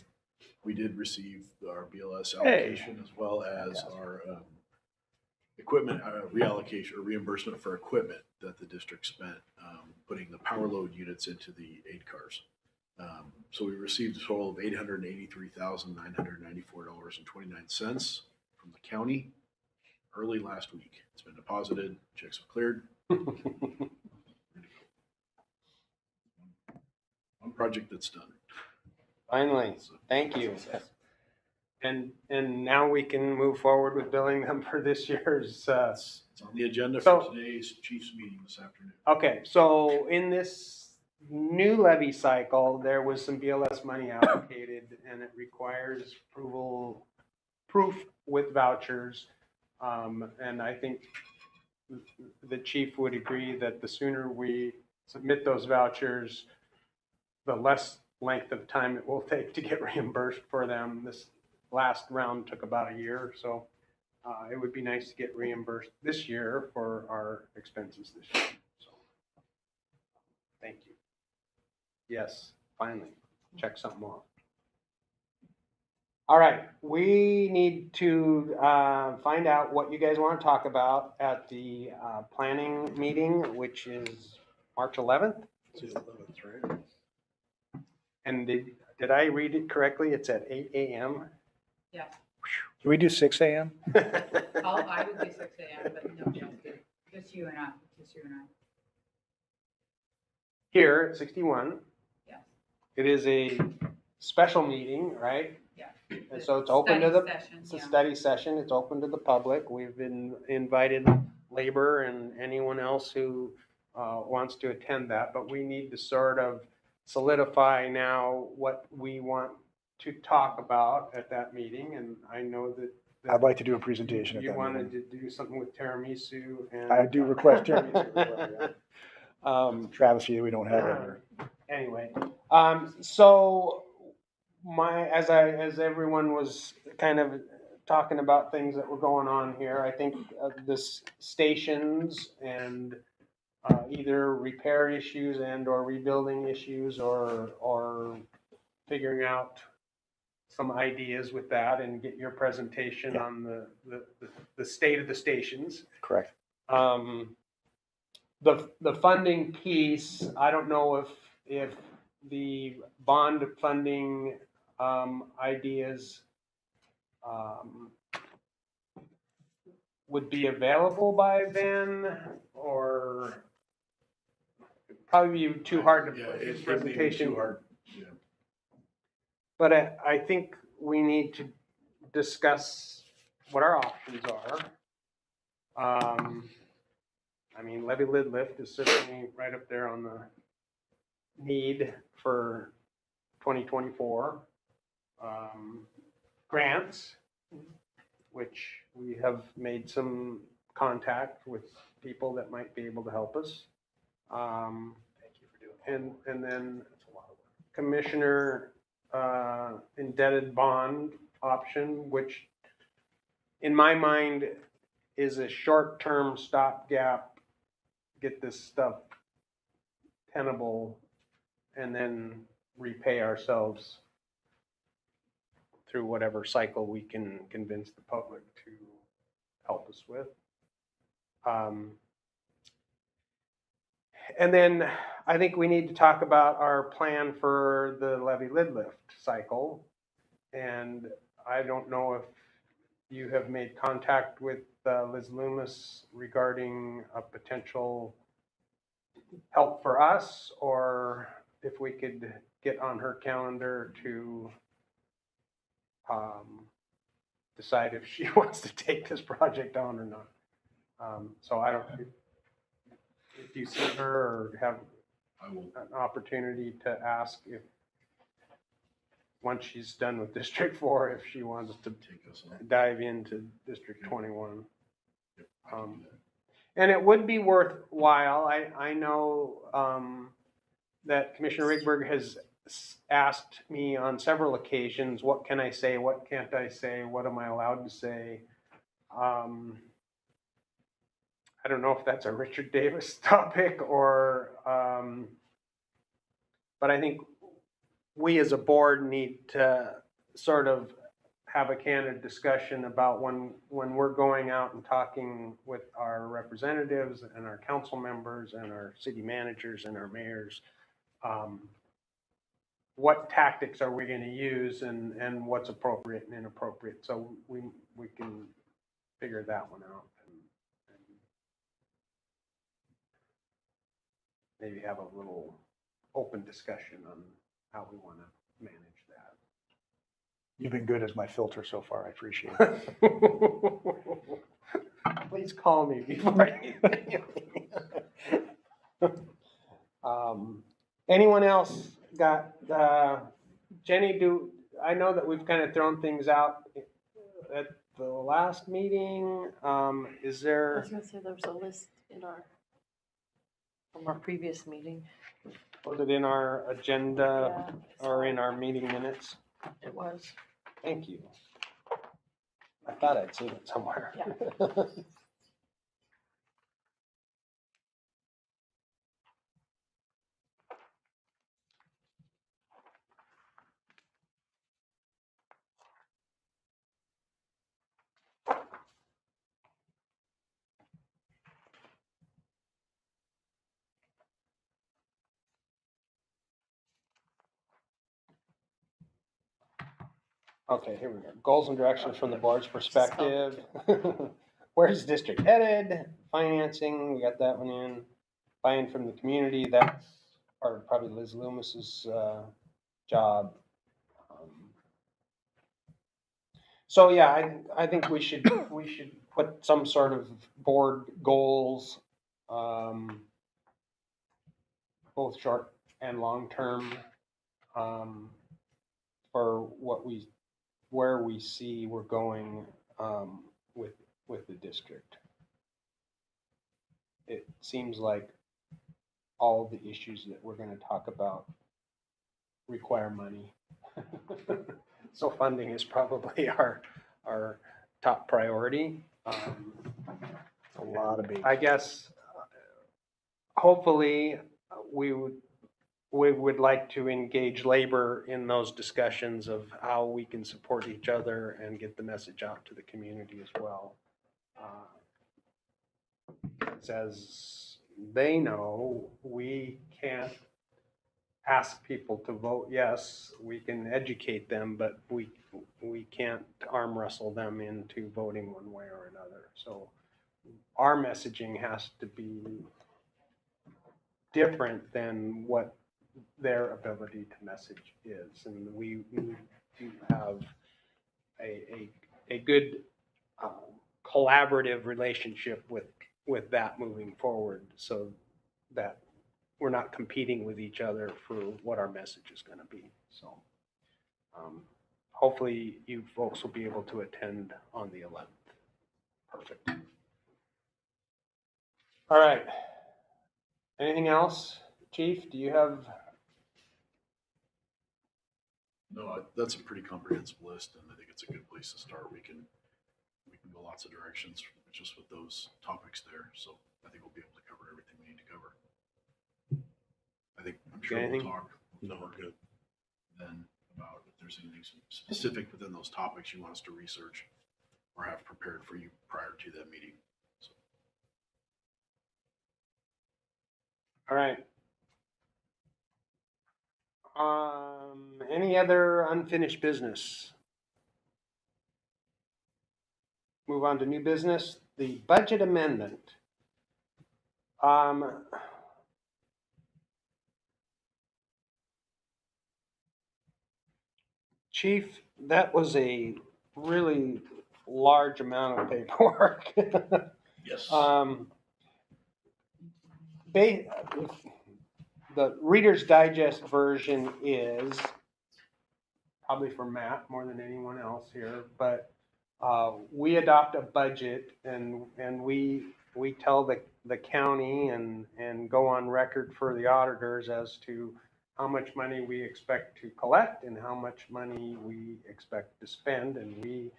we did receive our BLS Hey. allocation as well as our equipment reallocation or reimbursement for equipment that the district spent putting the power load units into the 8 cars. So we received a total of $883,994.29 from the county early last week. It's been deposited, checks have cleared. One project that's done. Finally, thank you. And now we can move forward with billing them for this year's. It's on the agenda for So- today's chief's meeting this afternoon. Okay, so in this new levy cycle, there was some BLS money allocated, and it requires proof with vouchers. And I think the chief would agree that the sooner we submit those vouchers, the less length of time it will take to get reimbursed for them. This last round took about a year, so it would be nice to get reimbursed this year for our expenses this year. So, thank you. Yes, finally, check something off. All right, we need to find out what you guys want to talk about at the planning meeting, which is March 11th. It's the 11th, right? And did I read it correctly? It's at 8 a.m. Yeah, Can we do 6 a.m.? I would do 6 a.m., but nobody else did. Just you and I. Here at 61. Yes. It is a special meeting, right? Yeah. And so it's open to the, Study session, it's a yeah. study session. It's open to the public. We've been invited labor and anyone else who wants to attend that, but we need to sort of solidify now what we want to talk about at that meeting. And I know that I'd like to do a presentation at you that wanted meeting. to do something with tiramisu and. I do request tiramisu as well, Travesty that we don't have it here. Anyway, so as everyone was kind of talking about things that were going on here, I think this stations and either repair issues and or rebuilding issues or figuring out some ideas with that and get your presentation Yeah. on the state of the stations. Correct. The funding piece, I don't know if the bond funding ideas would be available by then, or probably be too hard to Yeah, put his it may be presentation. too hard. Yeah. But I think we need to discuss what our options are. I mean, levy lid lift is certainly right up there on the need for 2024. Grants, which we have made some contact with people that might be able to help us. Thank you for doing that. And then commissioner indebted bond option, which in my mind is a short-term stopgap, get this stuff tenable, and then repay ourselves through whatever cycle we can convince the public to help us with. And then I think we need to talk about our plan for the levy lid lift cycle. And I don't know if you have made contact with Liz Loomis regarding a potential help for us, or if we could get on her calendar to decide if she wants to take this project on or not. So I don't, if you see her or have I will. an opportunity to ask if, once she's done with District 4, if she wants to Take us on. dive into District 21. Yep, I can do that. And it would be worthwhile. I know that Commissioner Rigberg has asked me on several occasions, what can I say, what can't I say, what am I allowed to say? I don't know if that's a Richard Davis topic or, but I think we as a board need to sort of have a candid discussion about when we're going out and talking with our representatives and our council members and our city managers and our mayors, what tactics are we going to use and what's appropriate and inappropriate, so we can figure that one out and maybe have a little open discussion on how we want to manage that. You've been good as my filter so far. I appreciate it. Please call me before anyone else got, Jenny, I know that we've kind of thrown things out at the last meeting. Is I there, was gonna say there was a list from our previous meeting. was it in our agenda Yeah, or in our meeting minutes? it was. Thank you. I thought I'd seen it somewhere. Yeah. Okay, here we go. Goals and directions from the board's perspective. Where's the district headed? Financing, we got that one in. Buy-in from the community, that's probably Liz Loomis's job. So yeah, I think we should put some sort of board goals, both short and long term, for where we see we're going with the district. It seems like all the issues that we're gonna talk about require money. So funding is probably our top priority. A lot of big. I guess, hopefully, we would like to engage labor in those discussions of how we can support each other and get the message out to the community as well. As they know, we can't ask people to vote yes. We can educate them, but we can't arm wrestle them into voting one way or another. So our messaging has to be different than what their ability to message is. And we need to have a good collaborative relationship with that moving forward, so that we're not competing with each other for what our message is going to be. So hopefully you folks will be able to attend on the 11th. Perfect. All right. Anything else, Chief? Do you have? No, that's a pretty comprehensive list, and I think it's a good place to start. We can go lots of directions just with those topics there. So I think we'll be able to cover everything we need to cover. I'm sure we'll talk Good. then about if there's anything specific within those topics you want us to research or have prepared for you prior to that meeting. So. All right. Any other unfinished business? Move on to new business. The budget amendment. Chief, that was a really large amount of paperwork. Yes. The Reader's Digest version is probably for Matt more than anyone else here, but we adopt a budget and we tell the county and go on record for the auditors as to how much money we expect to collect and how much money we expect to spend, and we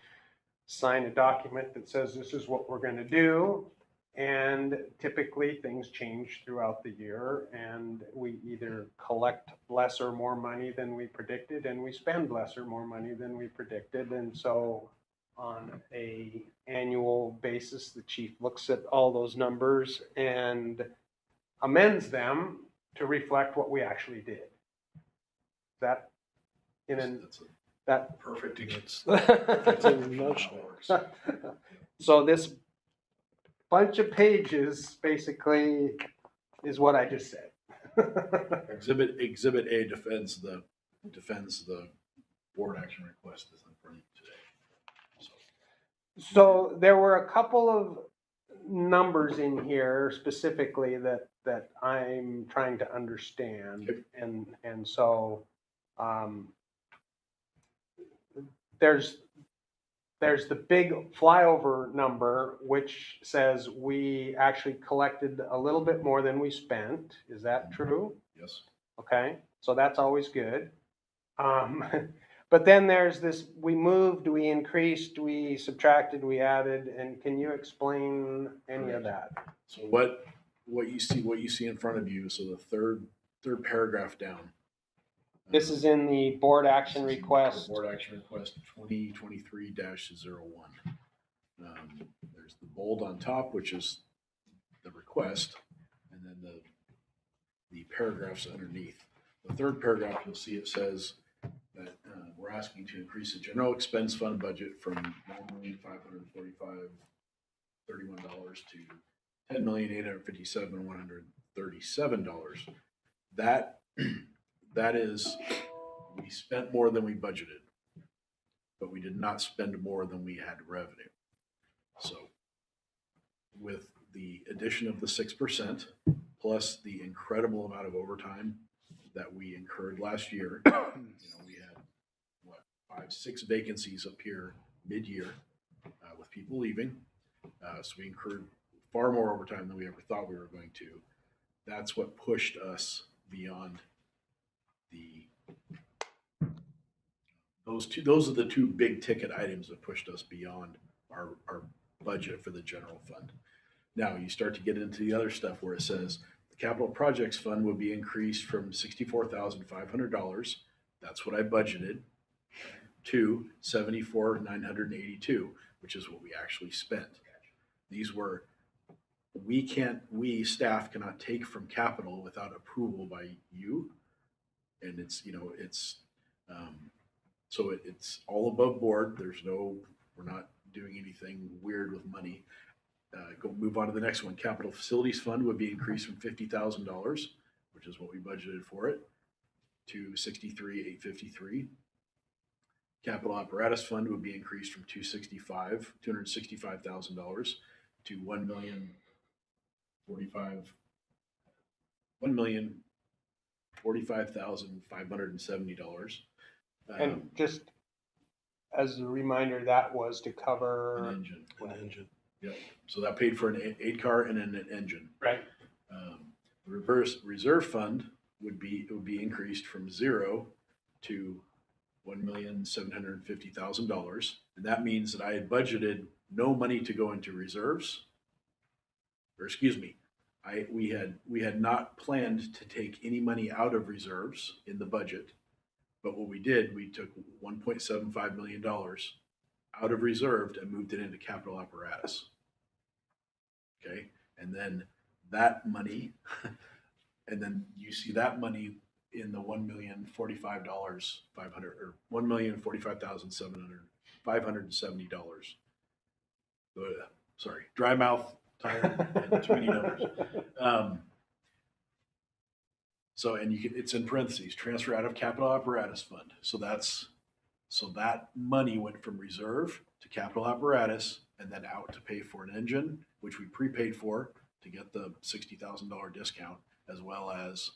sign a document that says this is what we're going to do. And typically things change throughout the year, and we either collect less or more money than we predicted, and we spend less or more money than we predicted. And so on a annual basis, the chief looks at all those numbers and amends them to reflect what we actually did. That that perfect. It's in a nutshell. So this bunch of pages basically is what I just said. Exhibit A defends the board action request that's in front of you today. So there were a couple of numbers in here specifically that I'm trying to understand. Okay. And so there's the big flyover number, which says we actually collected a little bit more than we spent. Is that true? Yes. Okay, so that's always good. But then there's this, we moved, we increased, we subtracted, we added, and can you explain any of that? So what you see in front of you, so the third paragraph down. This is in the board action request. Board action request 2023-01. There's the bold on top, which is the request, and then the paragraphs underneath. The third paragraph, you'll see it says that we're asking to increase the general expense fund budget from $9,545,031 to $10,857,137. That is, we spent more than we budgeted, but we did not spend more than we had revenue. So with the addition of the 6% plus the incredible amount of overtime that we incurred last year, we had 5-6 vacancies up here mid-year with people leaving. So we incurred far more overtime than we ever thought we were going to. that's what pushed us beyond the, those are the two big ticket items that pushed us beyond our budget for the general fund. Now, you start to get into the other stuff where it says the capital projects fund will be increased from $64,500, that's what I budgeted, to $74,982, which is what we actually spent. These were, we staff cannot take from capital without approval by you. And it's, so it's all above board. We're not doing anything weird with money. Move on to the next one. Capital Facilities Fund would be increased from $50,000, which is what we budgeted for it, to $63,853. Capital Apparatus Fund would be increased from $265,000 to $1,045,570. And just as a reminder, that was to An cover, engine. An engine. Yep. So that paid for an aid car and an engine. right? The reserve fund would be increased from 0 to $1,750,000, and that means that I had budgeted no money to go into reserves. Or excuse me, we had not planned to take any money out of reserves in the budget, but what we did, we took $1.75 million out of reserve and moved it into capital apparatus. Okay, and then that money, and then you see that money in the $1,045,500 or $1,045,570. Sorry, dry mouth, tired, and too many numbers. So, and it's in parentheses, transfer out of capital apparatus fund. So that money went from reserve to capital apparatus and then out to pay for an engine, which we prepaid for to get the $60,000 discount, as well as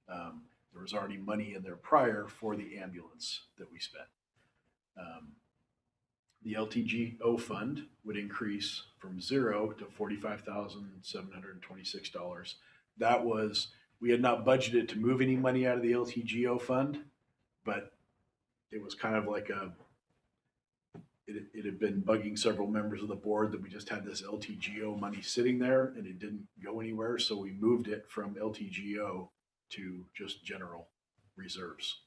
there was already money in there prior for the ambulance that we spent. The LTGO fund would increase from 0 to $45,726. That was, we had not budgeted to move any money out of the LTGO fund, but it was kind of like it had been bugging several members of the board that we just had this LTGO money sitting there and it didn't go anywhere. So we moved it from LTGO to just general reserves.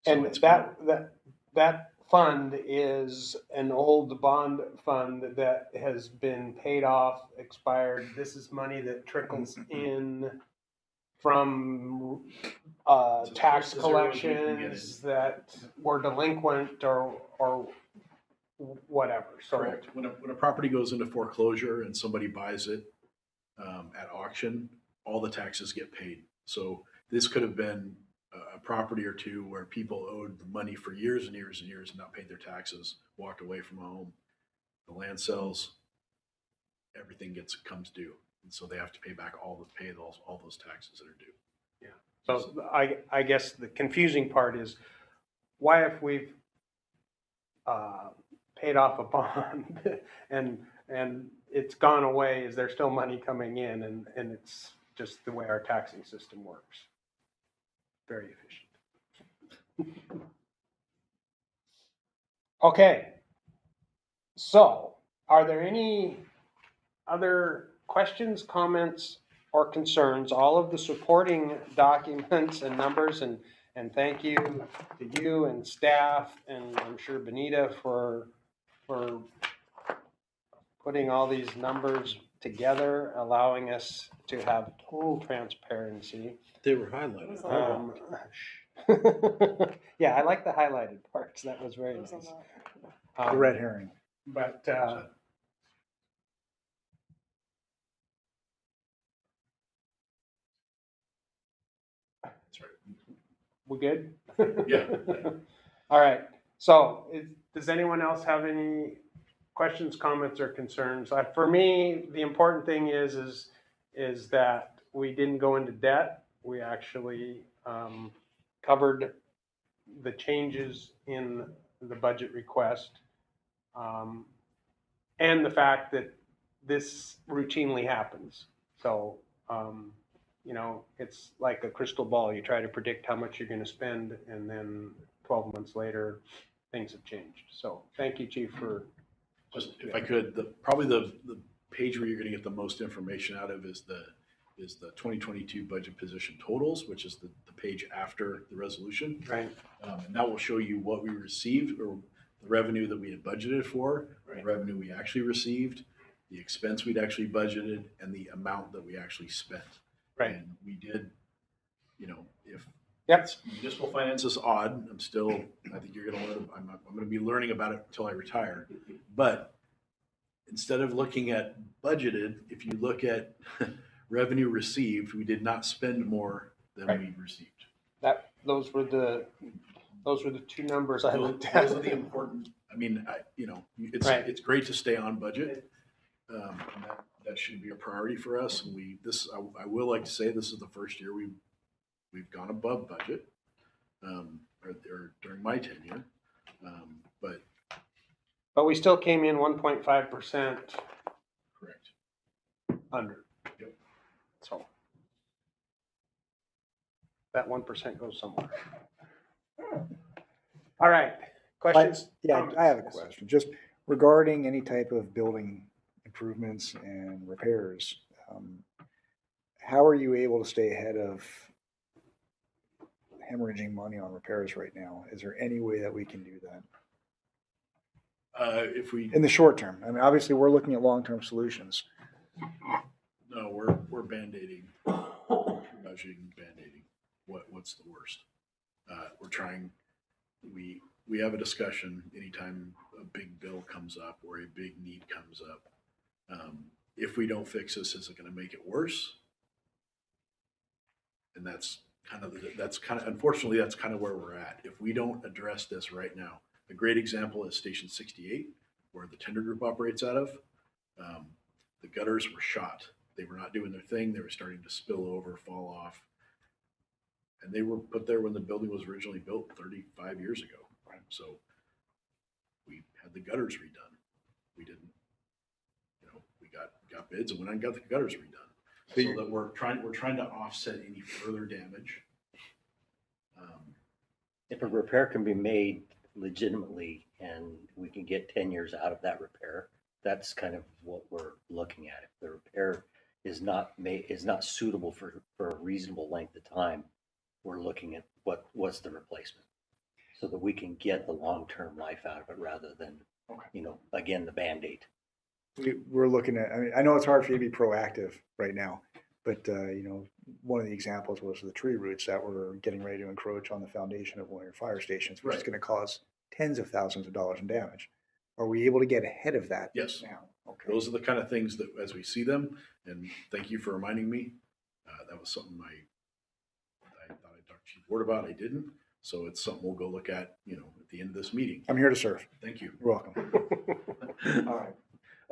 So And it's that fund is an old bond fund that has been paid off, expired. This is money that trickles in from It's as tax close to zero as we can get collections that were delinquent or whatever. So correct. When a property goes into foreclosure and somebody buys it at auction, all the taxes get paid. So this could have been a property or two where people owed the money for years and years and years and not paid their taxes, walked away from a home. The land sells, everything comes due, and so they have to pay all those taxes that are due. So I guess the confusing part is why if we've paid off a bond and it's gone away, is there still money coming in? And it's just the way our taxing system works. Very efficient. Okay. So are there any other questions, comments, or concerns? All of the supporting documents and numbers, and thank you to you and staff, and I'm sure Benita for putting all these numbers together, allowing us to have total transparency. They were highlighted. Yeah, I like the highlighted parts. That was very It was a nice. lot. The red herring. But That's right. we good? Yeah. All right. So does anyone else have any questions, comments, or concerns? For me, the important thing is that we didn't go into debt. We actually covered the changes in the budget request, and the fact that this routinely happens. So You know, it's like a crystal ball. You try to predict how much you're gonna spend, and then 12 months later, things have changed. So thank you, Chief, for. Just if I could, probably the page where you're gonna get the most information out of is the 2022 budget position totals, which is the page after the resolution. Right. And that will show you what we received, or the revenue that we had budgeted for, the revenue we actually received, the expense we'd actually budgeted, and the amount that we actually spent. Right. And we did, if Yep. municipal finance is odd, I think you're gonna learn, I'm gonna be learning about it until I retire. But instead of looking at budgeted, if you look at revenue received, we did not spend more than Right. we received. Those were the two numbers I Those looked at. those are the important, it's, Right. it's great to stay on budget. And that should be a priority for us. And I will like to say this is the first year we've gone above budget, or during my tenure. But we still came in 1.5% Correct. under. Yep. So that 1% goes somewhere. All right. Questions? Yeah, Comments? I have a question, just regarding any type of building improvements and repairs. How are you able to stay ahead of hemorrhaging money on repairs right now? Is there any way that we can do that If we, in the short term? I mean, obviously, we're looking at long-term solutions. no, we're Band-Aiding, budgeting, Band-Aiding. What's the worst? We're trying, we have a discussion anytime a big bill comes up or a big need comes up. If we don't fix this, is it gonna make it worse? And unfortunately, that's kind of where we're at. If we don't address this right now, a great example is Station 68, where the tender group operates out of. The gutters were shot. They were not doing their thing. They were starting to spill over, fall off. And they were put there when the building was originally built 35 years ago. Right? So we had the gutters redone. We didn't, we got bids and went and got the gutters redone. So that we're trying to offset any further damage. If a repair can be made legitimately and we can get 10 years out of that repair, that's kind of what we're looking at. If the repair is not suitable for a reasonable length of time, we're looking at what's the replacement, so that we can get the long-term life out of it rather than, again, the Band-Aid. We're looking at, I mean, I know it's hard for you to be proactive right now, but, one of the examples was the tree roots that were getting ready to encroach on the foundation of one of your fire stations, which is Right. going to cause tens of thousands of dollars in damage. Are we able to get ahead of that Yes. now? Okay. Those are the kind of things that, as we see them, and thank you for reminding me, that was something I thought I talked to Chief Ward about. I didn't. So it's something we'll go look at, at the end of this meeting. I'm here to serve. Thank you. You're welcome. All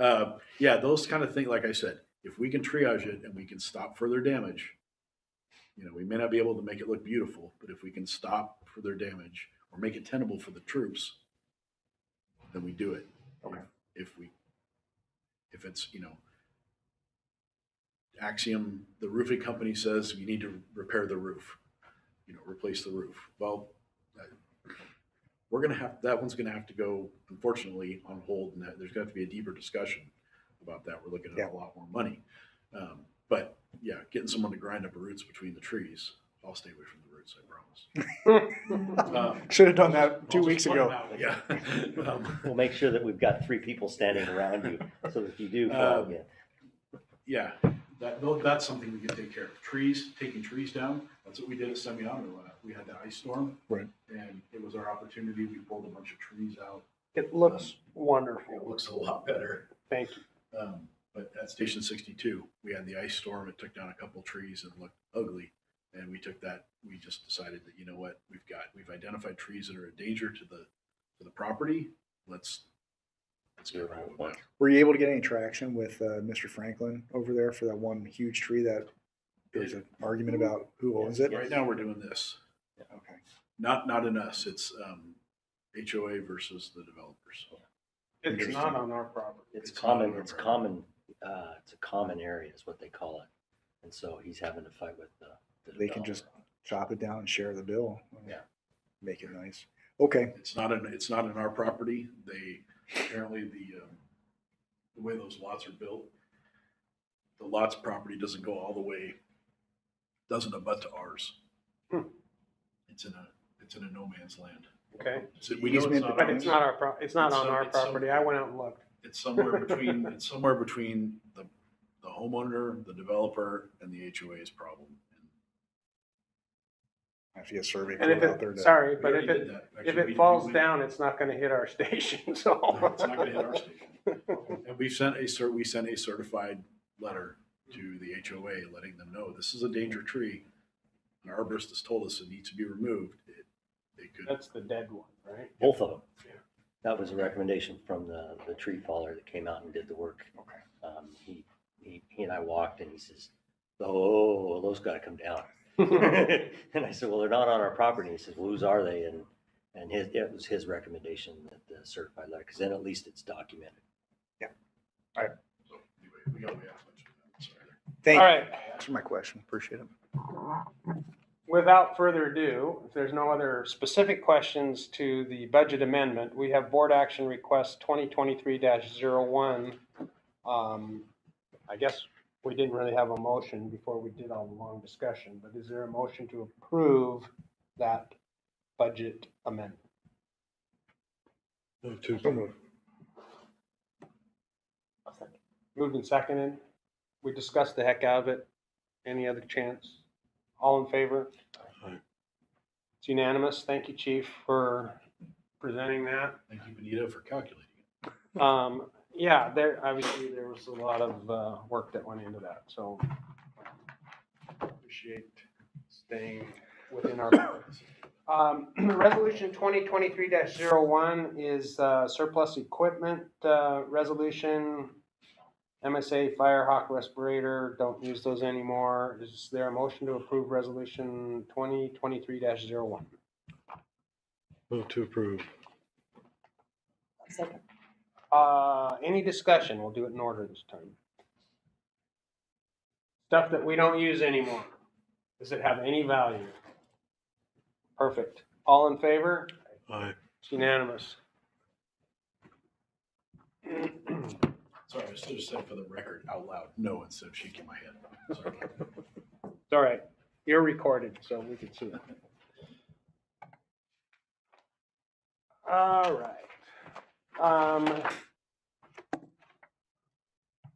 right. Yeah, those kind of things, like I said, if we can triage it and we can stop further damage, we may not be able to make it look beautiful, but if we can stop further damage or make it tenable for the troops, then we do it. Okay. If it's, Axiom, the roofing company says you need to repair the roof, replace the roof. Well, that one's gonna have to go, unfortunately, on hold, and there's gonna have to be a deeper discussion about that. We're looking at a lot more money. But yeah, getting someone to grind up roots between the trees, I'll stay away from the roots, I promise. Should have done that 2 I'll weeks just point ago. them out, Yeah. We'll make sure that we've got 3 people standing around you so that if you do fall again. Yeah, that's something we can take care of. Taking trees down, that's what we did at Semiahmoo. We had that ice storm. Right. And it was our opportunity. We pulled a bunch of trees out. It looks It wonderful. looks a lot better. Thank you. But at Station 62, we had the ice storm. It took down a couple trees and looked ugly. And we just decided that, you know what, we've identified trees that are a danger to the property. Let's get rid of them. Were you able to get any traction with Mr. Franklin over there for that one huge tree that there's an argument about who owns it? Right now, we're doing this. Okay. Not in us. It's HOA versus the developers. It's not on our property. It's It's not common, on it's our- common, it's a common area is what they call it. And so he's having to fight with the They can just chop it down and share the bill. Yeah. Make it nice. Okay. It's not in our property. They, apparently the way those lots are built, the lots property doesn't go all the way, doesn't abut to ours. It's in a no man's land. Okay, So we know it's Easement not but ours. it's not it's not It's on some- our it's some- property. I went out and looked. It's somewhere between the homeowner, the developer, and the HOA's problem. If you get a survey And if crew out there it, to. sorry, We but already if did it, that. if Actually, it we falls went- down, it's not gonna hit our station, so. No, it's not gonna hit our station. And we sent a certified letter to the HOA letting them know this is a danger tree. An arborist has told us it needs to be removed. They could. That's the dead one, right? Both of them. Yeah. That was a recommendation from the tree faller that came out and did the work. Okay. He and I walked and he says, "Oh, those got to come down." And I said, "Well, they're not on our property." He says, "Well, whose are they?" And it was his recommendation that the certified letter, because then at least it's documented. So anyway, we got way off much of that. Sorry. Thank All you. right, Answer my question. Appreciate it. without further ado, if there's no other specific questions to the budget amendment, we have board action request 2023-01. I guess we didn't really have a motion before we did all the long discussion, but is there a motion to approve that budget amendment? Move to approve. Moved and seconded. We discussed the heck out of it. Any other chance? All in favor? Aye. It's unanimous. Thank you, Chief, for presenting that. Thank you, Benita, for calculating it. Yeah, obviously there was a lot of work that went into that, so appreciate staying within our bounds. Resolution 2023-01 is surplus equipment resolution. MSA Firehawk respirator, don't use those anymore. Is there a motion to approve resolution 2023-01? Move to approve. Second. Any discussion? We'll do it in order this time. Stuff that we don't use anymore. Does it have any value? Perfect. All in favor? Aye. It's unanimous. Sorry, I should have said for the record out loud, no, instead of shaking my head. Sorry. It's all right. You're recorded, so we can see it. All right.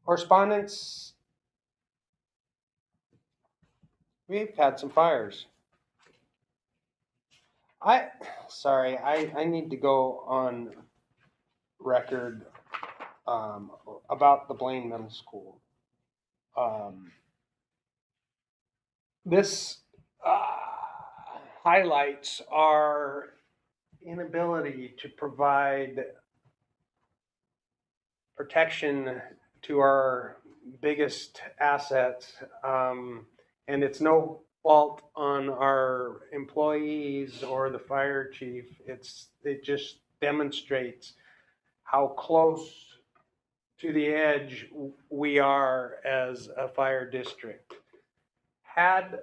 Correspondence. We've had some fires. I need to go on record about the Blaine Middle School. This highlights our inability to provide protection to our biggest assets. And it's no fault on our employees or the fire chief. It just demonstrates how close to the edge we are as a fire district. Had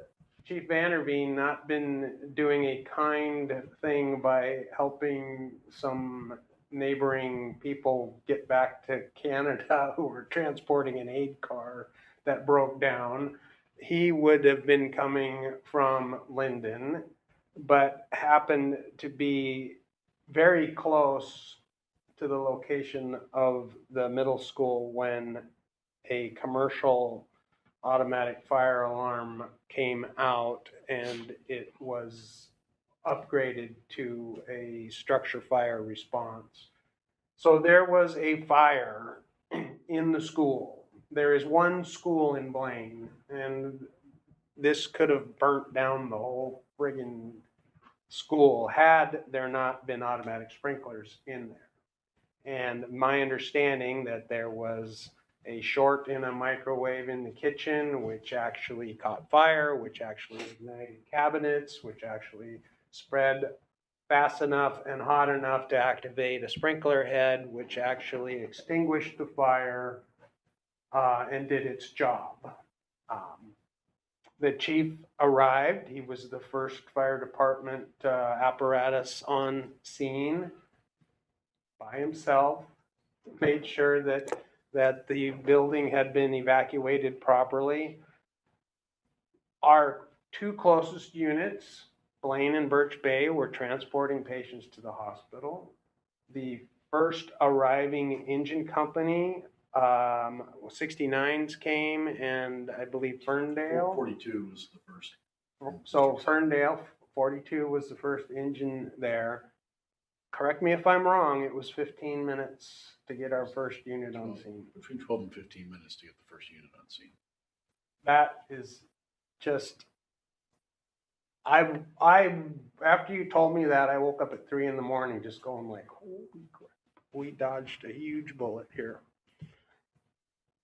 Chief Vanderveen not been doing a kind thing by helping some neighboring people get back to Canada who were transporting an aid car that broke down, he would have been coming from Linden, but happened to be very close to the location of the middle school when a commercial automatic fire alarm came out and it was upgraded to a structure fire response. So there was a fire in the school. There is one school in Blaine, and this could have burnt down the whole friggin' school had there not been automatic sprinklers in there. And my understanding that there was a short in a microwave in the kitchen, which actually caught fire, which actually ignited cabinets, which actually spread fast enough and hot enough to activate a sprinkler head, which actually extinguished the fire and did its job. The chief arrived. He was the first fire department apparatus on scene by himself. Made sure that the building had been evacuated properly. Our two closest units, Blaine and Birch Bay, were transporting patients to the hospital. The first arriving engine company, 69s came, and I believe Ferndale. 42 was the first. So Ferndale, 42 was the first engine there. Correct me if I'm wrong, it was 15 minutes to get our first unit on scene. Between 12 and 15 minutes to get the first unit on scene. That is just, I after you told me that, I woke up at 3 a.m. just going like, holy crap, we dodged a huge bullet here.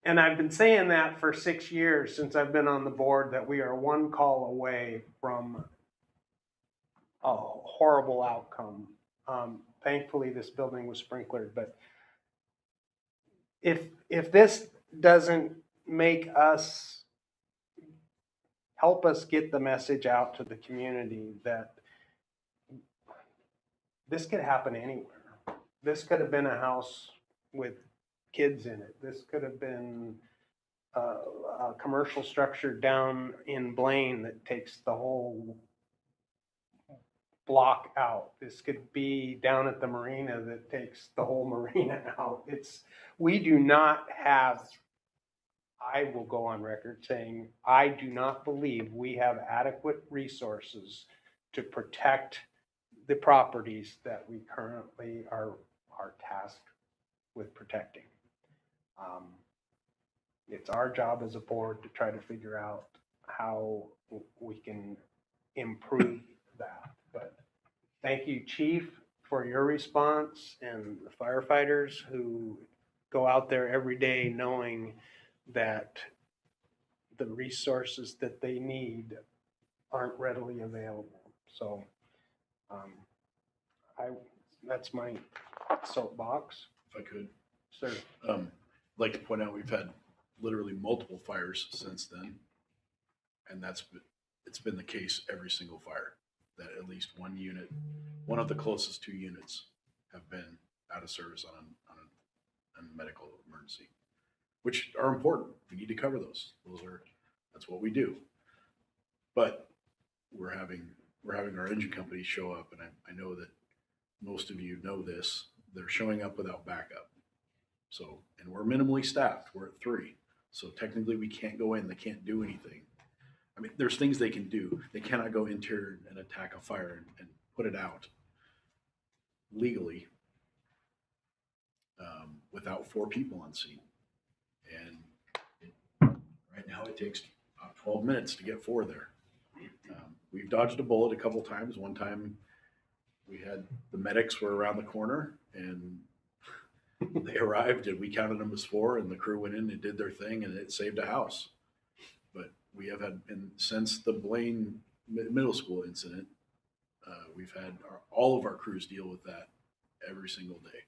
And I've been saying that for 6 years since I've been on the board, that we are one call away from a horrible outcome. Thankfully, this building was sprinklered, but if this doesn't make us, help us get the message out to the community that this could happen anywhere. This could have been a house with kids in it. This could have been a commercial structure down in Blaine that takes the whole block out. This could be down at the marina that takes the whole marina out. We do not have, I will go on record saying, I do not believe we have adequate resources to protect the properties that we currently are tasked with protecting. It's our job as a board to try to figure out how we can improve that. But thank you, Chief, for your response, and the firefighters who go out there every day knowing that the resources that they need aren't readily available. So that's my soapbox. If I could, Sir. I'd like to point out we've had literally multiple fires since then, and it's been the case every single fire, that at least one unit, one of the closest 2 units, have been out of service on a medical emergency, which are important. We need to cover those. That's what we do. But we're having our engine companies show up, and I know that most of you know this. They're showing up without backup. So, and we're minimally staffed. We're at 3. So technically we can't go in. They can't do anything. I mean, there's things they can do. They cannot go interior and attack a fire and put it out legally without 4 people on scene. And right now it takes about 12 minutes to get 4 there. We've dodged a bullet a couple times. One time we had the medics were around the corner, and they arrived, and we counted them as 4, and the crew went in and did their thing, and it saved a house. But we have had, and since the Blaine middle school incident, we've had all of our crews deal with that every single day.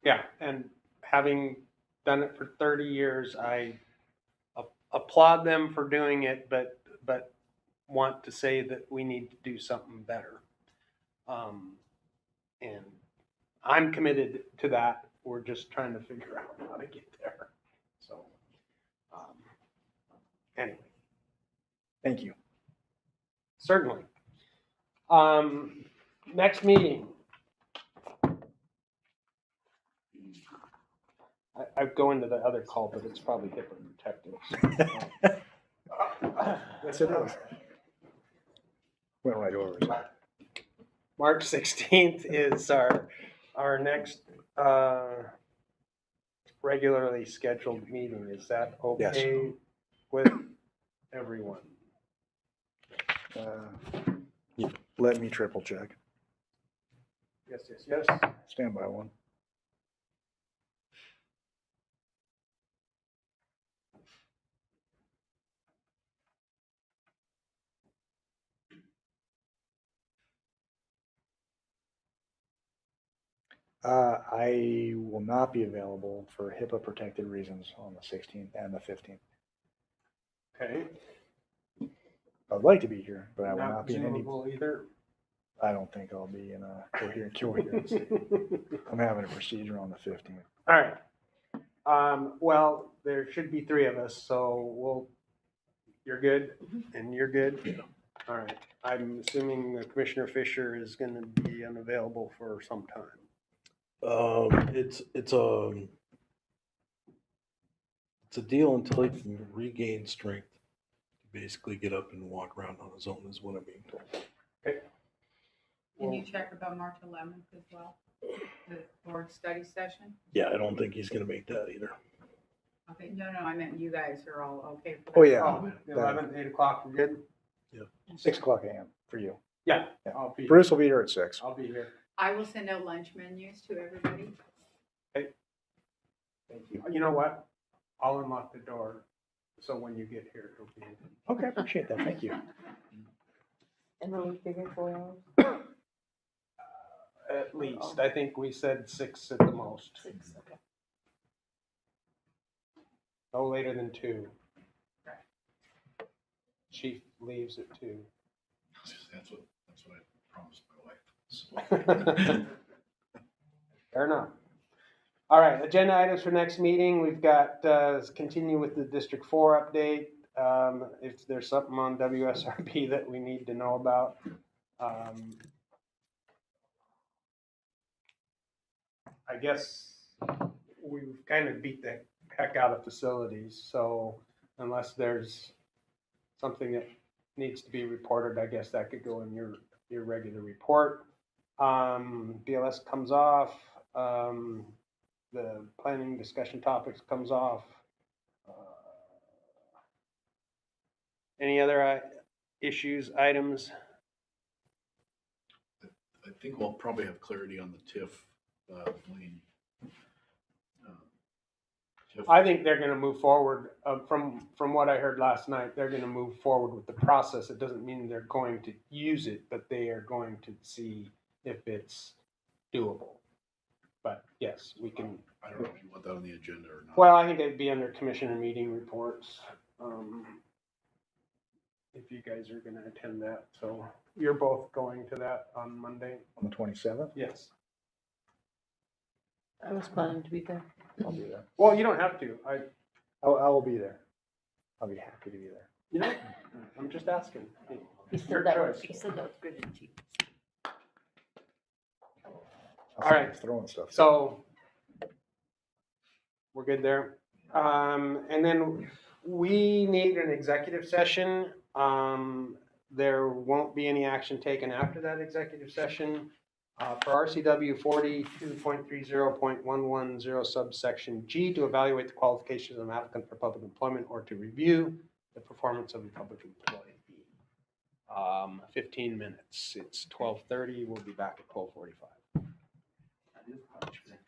Yeah, and having done it for 30 years, I applaud them for doing it, but want to say that we need to do something better. And I'm committed to that. We're just trying to figure out how to get there. So, anyway. Thank you. Certainly. Next meeting. I'd go into the other call, but it's probably HIPAA protected. Yes, it is. Went right over it. March 16th is our next regularly scheduled meeting. Is that okay with everyone? Let me triple check. Yes, yes, yes. Stand by one. I will not be available for HIPAA protected reasons on the 16th and the 15th. Okay. I'd like to be here, but I will Not not be in any, Zoomable either. I don't think I'll be in a coherence. I'm having a procedure on the 15th. All right. Well, there should be three of us, so you're good and you're good? Yeah. All right. I'm assuming that Commissioner Fisher is gonna be unavailable for some time. It's a deal until he can regain strength to basically get up and walk around on his own is what I'm being told. Can you check about March 11th as well? The board study session? Yeah, I don't think he's gonna make that either. Okay, no, I meant you guys are all okay for that. Oh, yeah. Oh, the 11th, 8 o'clock, we're good? 6 o'clock a.m. for you. Yeah, Yeah. I'll be, Bruce will be here at 6. I'll be here. I will send out lunch menus to everybody. Thank you. You know what? I'll unlock the door, so when you get here, it'll be. Okay, I appreciate that. Thank you. And will we figure 4 hours? At least, I think we said 6 at the most, 6, okay. no later than 2. Chief leaves at 2. That's what I promised my wife. So. Fair enough. All right, agenda items for next meeting. We've got, continue with the District 4 update. If there's something on WSRB that we need to know about. I guess we've kind of beat the heck out of facilities, so unless there's something that needs to be reported, I guess that could go in your regular report. BLS comes off, the planning discussion topics comes off. Any other issues, items? I think we'll probably have clarity on the TIF, lane. TIF. I think they're gonna move forward, from what I heard last night, they're gonna move forward with the process. It doesn't mean they're going to use it, but they are going to see if it's doable. But yes, we can, I don't know if you want that on the agenda or not. well, I think it'd be under commissioner meeting reports. If you guys are gonna attend that, so you're both going to that on Monday? On the 27th, Yes. I was planning to be there. I'll be there. Well, you don't have to, I I will be there. I'll be happy to be there. you know, I'm just asking. He Your said that was, choice. he said that was good and cheap. I'll All right. Throwing stuff. So we're good there. And then we need an executive session. There won't be any action taken after that executive session. For RCW 42.30.110 subsection G, to evaluate the qualifications of an applicant for public employment or to review the performance of a public employee. 15 minutes. It's 12:30. We'll be back at 12:45. That is punishment.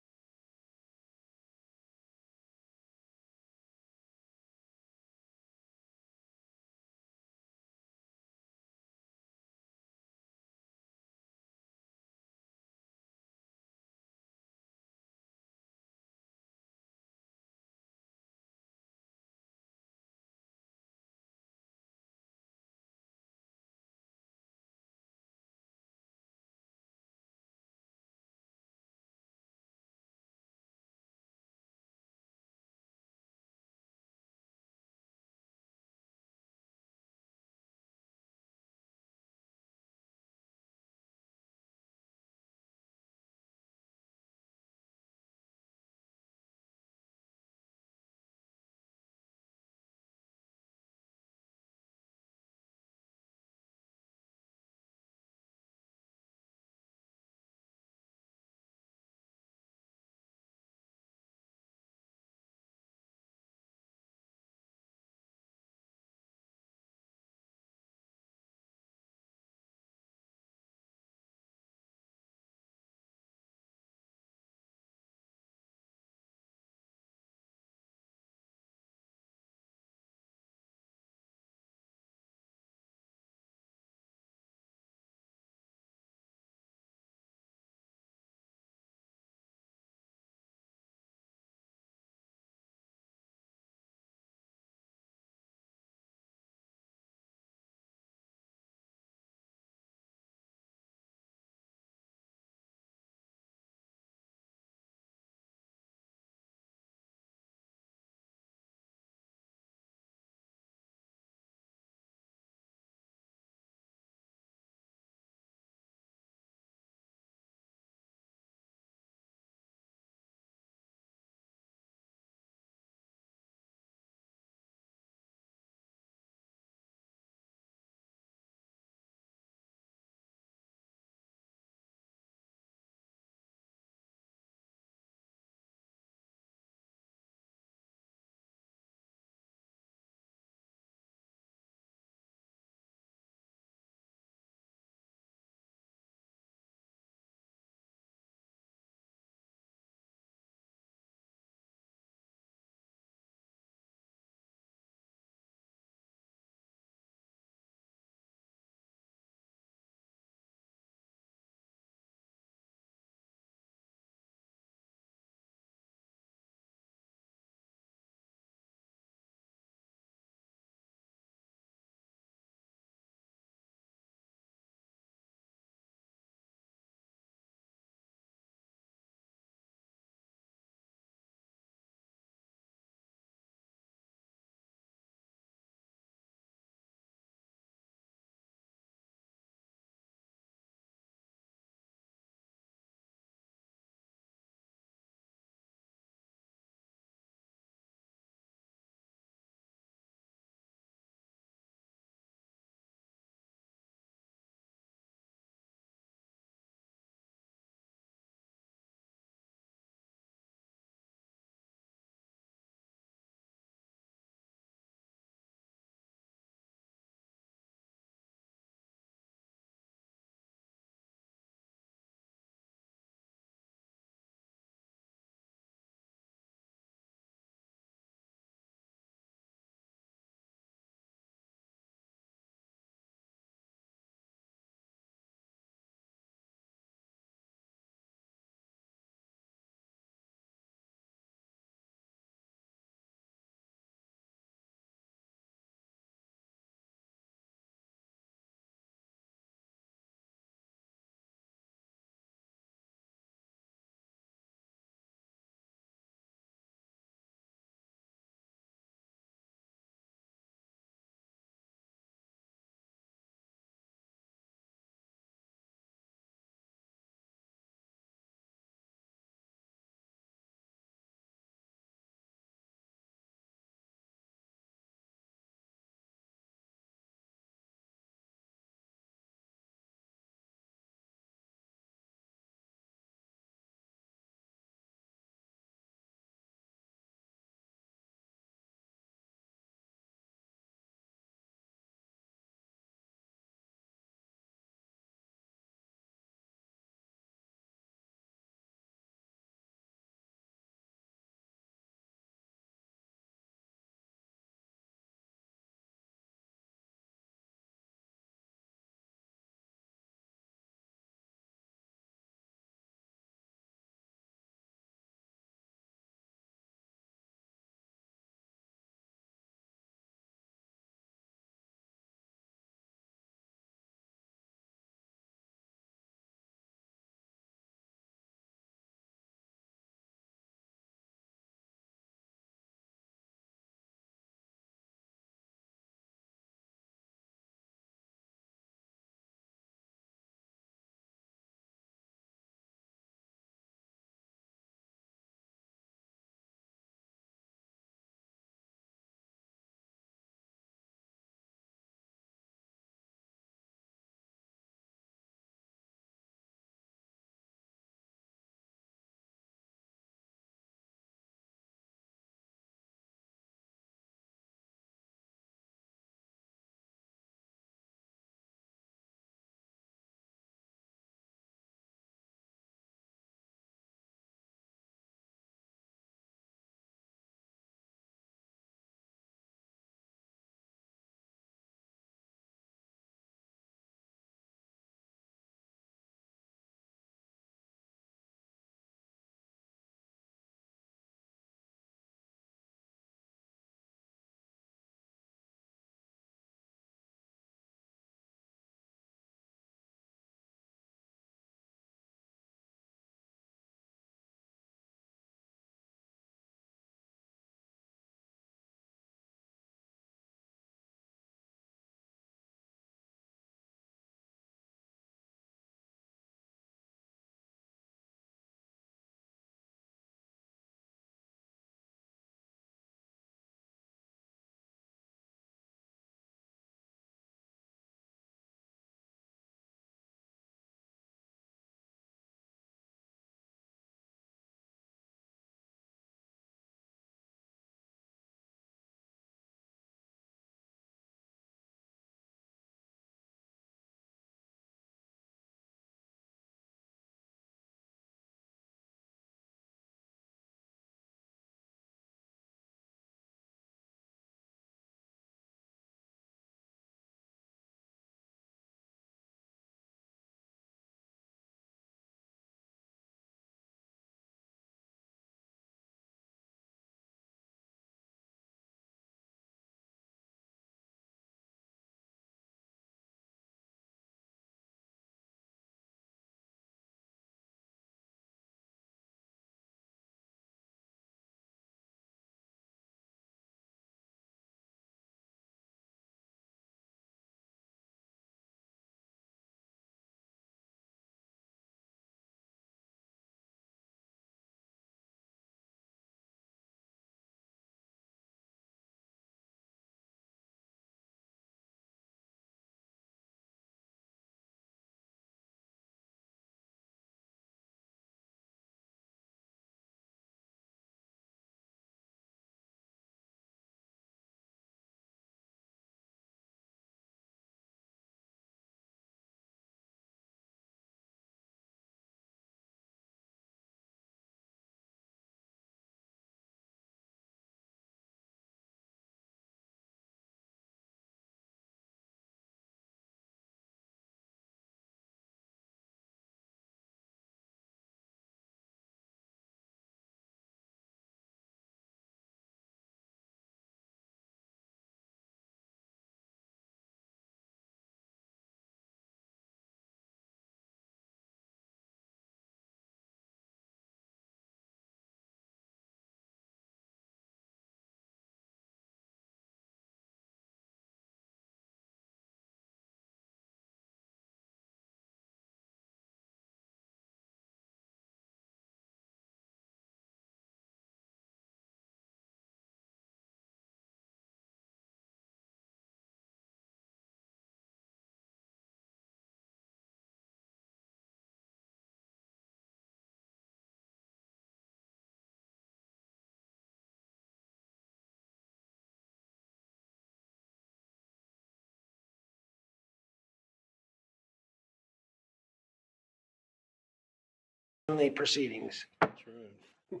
Family proceedings. That's right.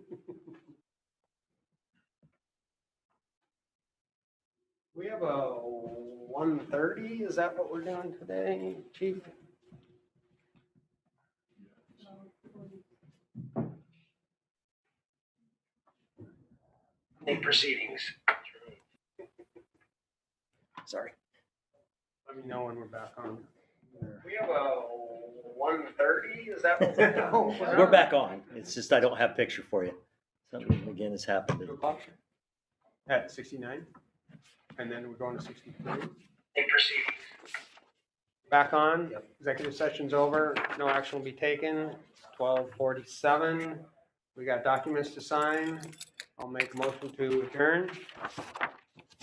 We have a 1:30, is that what we're doing today, chief? Family proceedings. Sorry. Let me know when we're back on. We have a 1:30, is that what we're doing? We're back on. It's just I don't have a picture for you. Something again has happened. 2 o'clock? At 69? And then we're going to 63? Back on, executive session's over, no action will be taken. 12:47, we got documents to sign. I'll make a motion to adjourn.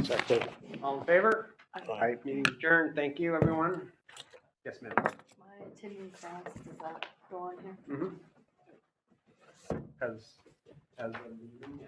Second. All in favor? I, Meeting adjourned, thank you, everyone. Yes, ma'am. My attendance class, does that go on here? As, a meeting, yeah.